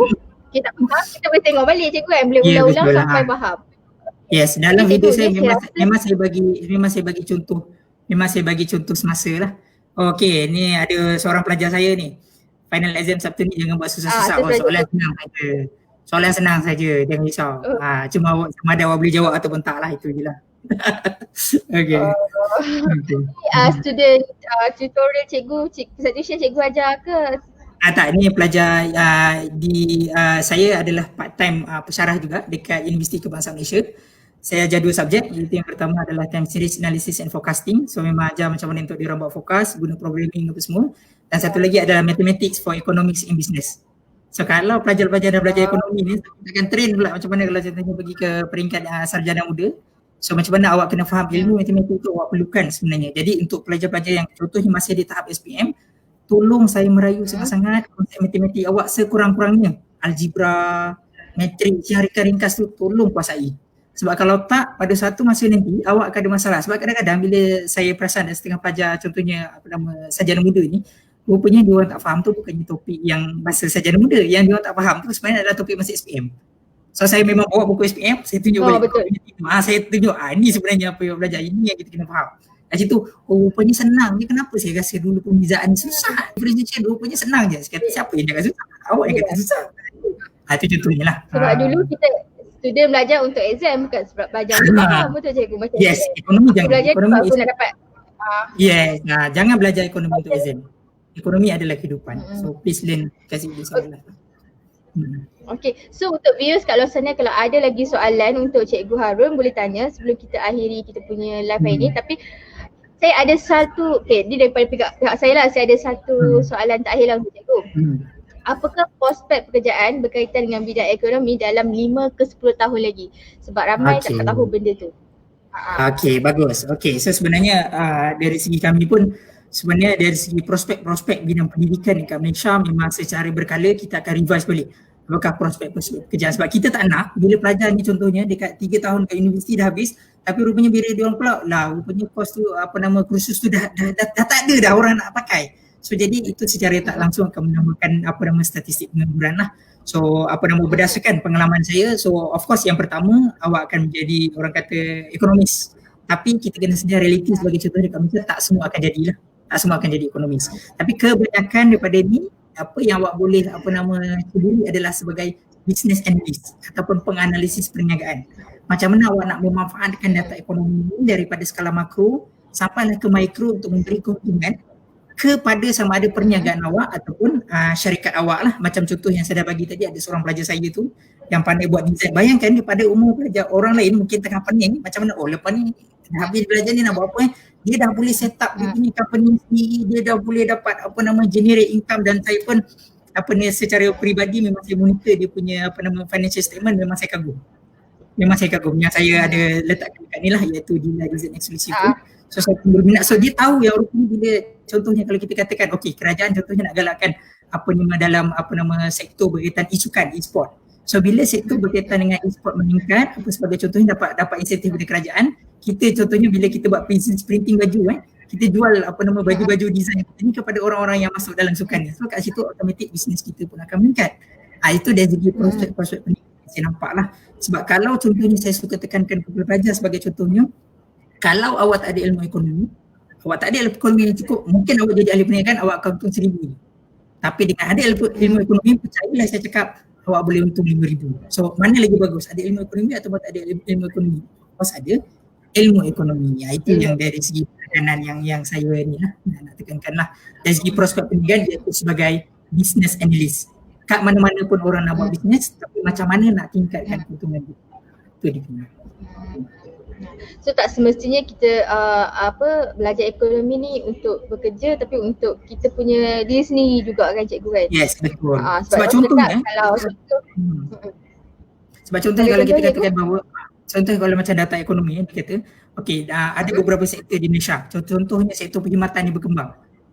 kita tak faham, kita boleh tengok balik cikgu kan, boleh ulang-ulang sampai faham. Yes, dalam video saya memang saya bagi contoh semasa lah. Okey, ni ada seorang pelajar saya ni. Final exam Sabtu ni jangan buat susah-susah. Soalan senang saja. Soalan senang saja, jangan risau. Cuma sama ada awak boleh jawab ataupun tak lah, itu je lah. Okay. Student tutorial cikgu, presentation cikgu ajar ke? Tak, ni pelajar saya adalah part time pensyarah juga dekat Universiti Kebangsaan Malaysia. Saya ajar 2 subjek, iaitu yang pertama adalah time series analysis and forecasting. So memang ajar macam mana untuk diorang buat forecast, guna programming apa semua. Dan satu lagi adalah mathematics for economics and business. So kalau pelajar-pelajar dah belajar ekonomi ni, kita akan train pula macam mana kalau contohnya pergi ke peringkat sarjana muda. So macam mana awak kena faham ilmu matematik tu awak perlukan sebenarnya. Jadi untuk pelajar-pelajar yang contohnya masih di tahap SPM, tolong saya merayu sangat-sangat konsep matematik awak sekurang-kurangnya. Algebra, matrik, jarikan ringkas tu tolong kuasai. Sebab kalau tak, pada satu masa nanti awak akan ada masalah. Sebab kadang-kadang bila saya perasan setengah pelajar contohnya sarjana muda ni, rupanya dia orang tak faham tu bukannya topik yang masa sarjana muda. Yang dia orang tak faham tu sebenarnya adalah topik masa SPM. So saya memang bawa buku SPM, saya tunjuk balik. Saya tunjuk, ni sebenarnya apa yang belajar, ini yang kita kena faham. Kat situ, rupanya senang. Ni kenapa saya rasa dulu pembezaan ni susah? Differentiation rupanya senang je. Saya kata siapa yang cakap susah? Awak yang kata susah. Itu contohnya lah. Sebab dulu kita student belajar untuk exam, bukan sebab belajar untuk faham. Betul cikgu? Macam yes, ekonomi jangan. Belajar ekonomi aku nak dapat. Yes, jangan belajar ekonomi untuk exam. Ekonomi adalah kehidupan. So please learn kasih diri saya lah. Okay, so untuk viewers kat luar sana, kalau ada lagi soalan untuk Cikgu Harun boleh tanya sebelum kita akhiri kita punya live hari ni. Tapi saya ada satu, ni daripada pihak saya lah, saya ada satu soalan terakhir lah untuk Cikgu. Apakah prospek pekerjaan berkaitan dengan bidang ekonomi dalam 5 ke 10 tahun lagi? Sebab ramai tak tahu benda tu. Okay, bagus. Okay, so sebenarnya dari segi kami pun sebenarnya dari segi prospek bidang pendidikan dekat Malaysia memang secara berkala kita akan revise balik apakah prospek pekerjaan. Sebab kita tak nak bila pelajar ni contohnya dekat 3 tahun kat universiti dah habis, tapi rupanya bila dia orang pula rupanya kos tu kursus tu dah tak ada dah orang nak pakai. So jadi itu secara tak langsung akan menambahkan statistik pengangguran lah. So berdasarkan pengalaman saya, so of course yang pertama awak akan menjadi orang kata ekonomis. Tapi kita kena sedia realiti sebagai contoh dekat Malaysia tak semua akan jadilah. Tak semua akan jadi ekonomis. Tapi kebanyakan daripada ni apa yang awak boleh ceburi adalah sebagai business analyst ataupun penganalisis perniagaan. Macam mana awak nak memanfaatkan data ekonomi ini daripada skala makro sampailah ke mikro untuk memberi keuntungan kepada sama ada perniagaan awak ataupun syarikat awak lah. Macam contoh yang saya dah bagi tadi, ada seorang pelajar saya tu yang pandai buat design. Bayangkan daripada umur pelajar orang lain mungkin tengah pening, macam mana lepas ni dah habis belajar ni nak buat apa dia dah boleh set up dia punya company sendiri, dia dah boleh dapat generate income. Dan saya pun secara peribadi memang saya monitor dia punya financial statement, memang saya kagum. Yang saya ada letakkan dekat ni lah, iaitu di Design Exclusive tu. So saya pun berminat. So dia tahu yang rupanya bila contohnya kalau kita katakan kerajaan contohnya nak galakkan dalam sektor berkaitan isukan e-sport. So bila sektor berkaitan dengan e-sport meningkat, sebagai contohnya dapat insentif dari kerajaan, kita contohnya bila kita buat printing baju kita jual baju-baju design ini kepada orang-orang yang masuk dalam sukan ni. So kat situ automatik bisnes kita pun akan meningkat. Itu dari segi prospek pendidikan saya nampak lah. Sebab kalau contohnya saya suka tekankan kepada pelajar sebagai contohnya, kalau awak tak ada ilmu ekonomi, awak tak ada ilmu ekonomi yang cukup, mungkin awak jadi ahli perniagaan, awak akan untung 1,000. Tapi dengan ada ilmu ekonomi, percayalah saya cakap, awak boleh untung 5,000. So mana lagi bagus, ada ilmu ekonomi atau tak ada ilmu ekonomi? Pas ada ilmu ekonomi, itu yang dari segi penekanan yang saya ni lah nak tekankan lah. Dari segi prospek pendidikan, dia itu sebagai business analyst. Kat mana-mana pun orang nak buat bisnes, tapi macam mana nak tingkatkan keuntungan dia. Itu dia punya. So tak semestinya kita belajar ekonomi ni untuk bekerja, tapi untuk kita punya diri sendiri juga kan cikgu kan? Yes, betul. Sebab contohnya kalau kita katakan bahawa contoh kalau macam data ekonomi dia kata ada beberapa sektor di Malaysia. Contohnya sektor perkhidmatan ni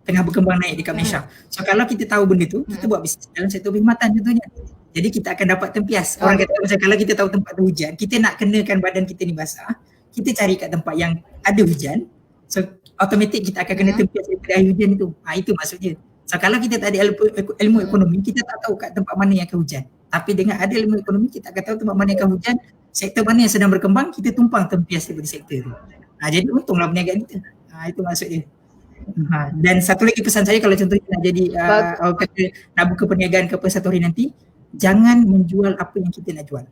tengah berkembang naik dekat Malaysia. So kalau kita tahu benda tu, kita buat bisnes dalam sektor perkhidmatan contohnya. Jadi kita akan dapat tempias. Orang kata macam kalau kita tahu tempat tu hujan, kita nak kenakan badan kita ni basah, kita cari kat tempat yang ada hujan. So automatik kita akan kena tempias daripada air hujan itu. Itu maksudnya. So kalau kita tak ada ilmu ekonomi, kita tak tahu kat tempat mana yang akan hujan. Tapi dengan ada ilmu ekonomi, kita akan tahu tempat mana yang akan hujan, sektor mana yang sedang berkembang, kita tumpang tempias daripada sektor tu. Jadi untunglah perniagaan kita. Itu maksudnya. Dan satu lagi pesan saya, kalau contohnya nak jadi nak buka perniagaan ke apa satu hari nanti, jangan menjual apa yang kita nak jual.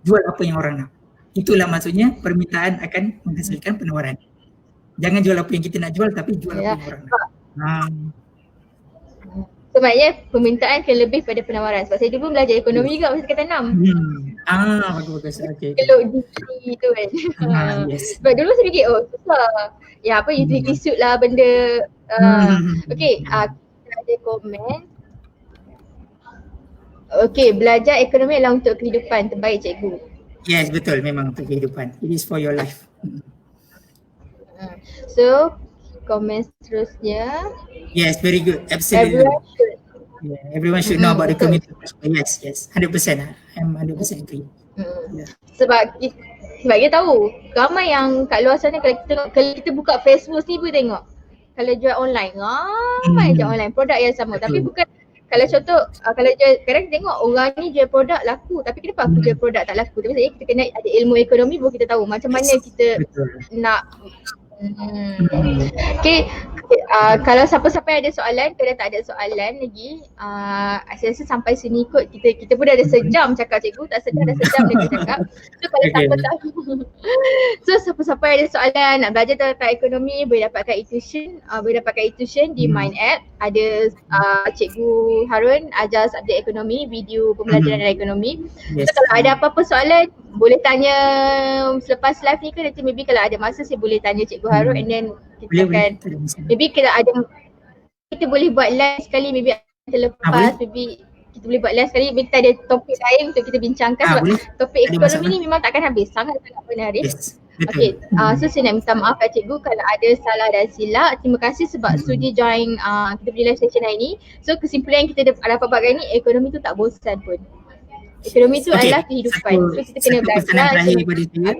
Jual apa yang orang nak. Itulah maksudnya permintaan akan menghasilkan penawaran. Jangan jual apa yang kita nak jual, tapi jual apa yang orang nak. Sebenarnya permintaan akan lebih pada penawaran. Sebab saya dulu belajar ekonomi juga masa tingkatan 6. Bagus. Okay. Kalau degree tu kan. Yes. Sebab dulu saya fikir susah. Ya utility suit lah benda. Kita ada komen. Belajar ekonomi adalah untuk kehidupan, terbaik cikgu. Yes, betul, memang untuk kehidupan. It is for your life. So, komen seterusnya. Yes, very good. Absolutely. Everyone should know about the community. Yes. 100%. I'm 100% agree. Sebab kita tahu ramai yang kat luar sana kalau kita buka Facebook ni pun tengok kalau jual online, ramai jual online produk yang sama. Tapi bukan, kalau contoh kalau jual, kadang kita tengok orang ni jual produk laku, tapi kenapa aku jual produk tak laku? Tapi sebenarnya kita kena ada ilmu ekonomi baru kita tahu macam mana kita nak. Kalau siapa-siapa ada soalan, kalau tak ada soalan lagi, saya rasa sampai sini kot kita pun dah ada sejam cakap cikgu, tak sedar dah sejam lagi cakap. So kalau siapa-siapa ada soalan nak belajar tentang ekonomi, boleh dapatkan e-tuition di Mind App. Ada cikgu Harun ajar subjek ekonomi, video pembelajaran dalam ekonomi. So kalau ada apa-apa soalan boleh tanya selepas live ni ke, nanti maybe kalau ada masa saya boleh tanya cikgu Harun, and then kita akan maybe kalau ada kita boleh buat live sekali, maybe terlepas, maybe kita boleh buat live sekali, maybe kita ada topik lain untuk kita bincangkan sebab topik ekonomi ni memang takkan habis, sangat-sangat menarik. So saya nak minta maaf kat cikgu kalau ada salah dan silap. Terima kasih sebab sudi join kita punya live session hari ni. So kesimpulan yang kita dapat buat hari ni, ekonomi tu tak bosan pun. Ekonomi tu adalah kehidupan. So kita kena belajar. Pesanan terakhir daripada saya,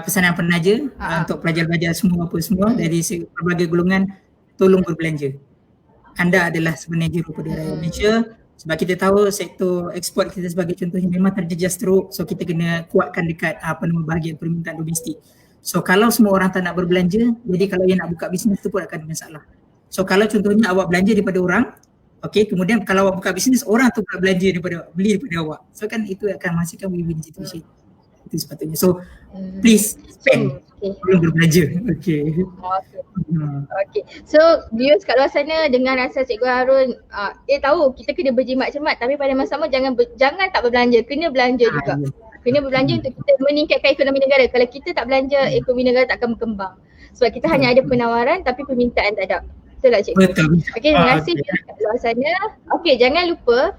pesanan penaja untuk pelajar-pelajar semua dari berbagai golongan, tolong berbelanja. Anda adalah sebenarnya rupa rakyat Malaysia. Sebab kita tahu sektor ekspor kita sebagai contohnya memang terjejas teruk. So kita kena kuatkan dekat bahagian permintaan domestik. So kalau semua orang tak nak berbelanja, jadi kalau yang nak buka bisnes tu pun akan ada masalah. So kalau contohnya awak belanja daripada orang, kemudian kalau awak buka bisnes, orang tu pula beli daripada awak. So kan itu akan menghasilkan win-win situation. Itu sepatutnya. So please spend, belum berbelanja. So viewers kat luar sana, dengan rasa cikgu Harun tahu kita kena berjimat cermat, tapi pada masa sama jangan tak berbelanja, kena belanja juga. Kena berbelanja untuk kita meningkatkan ekonomi negara. Kalau kita tak belanja, ekonomi negara tak akan berkembang. Sebab kita hanya ada penawaran tapi permintaan tak ada. Betul tak cikgu? Betul. Terima kasih kat luar sana. Jangan lupa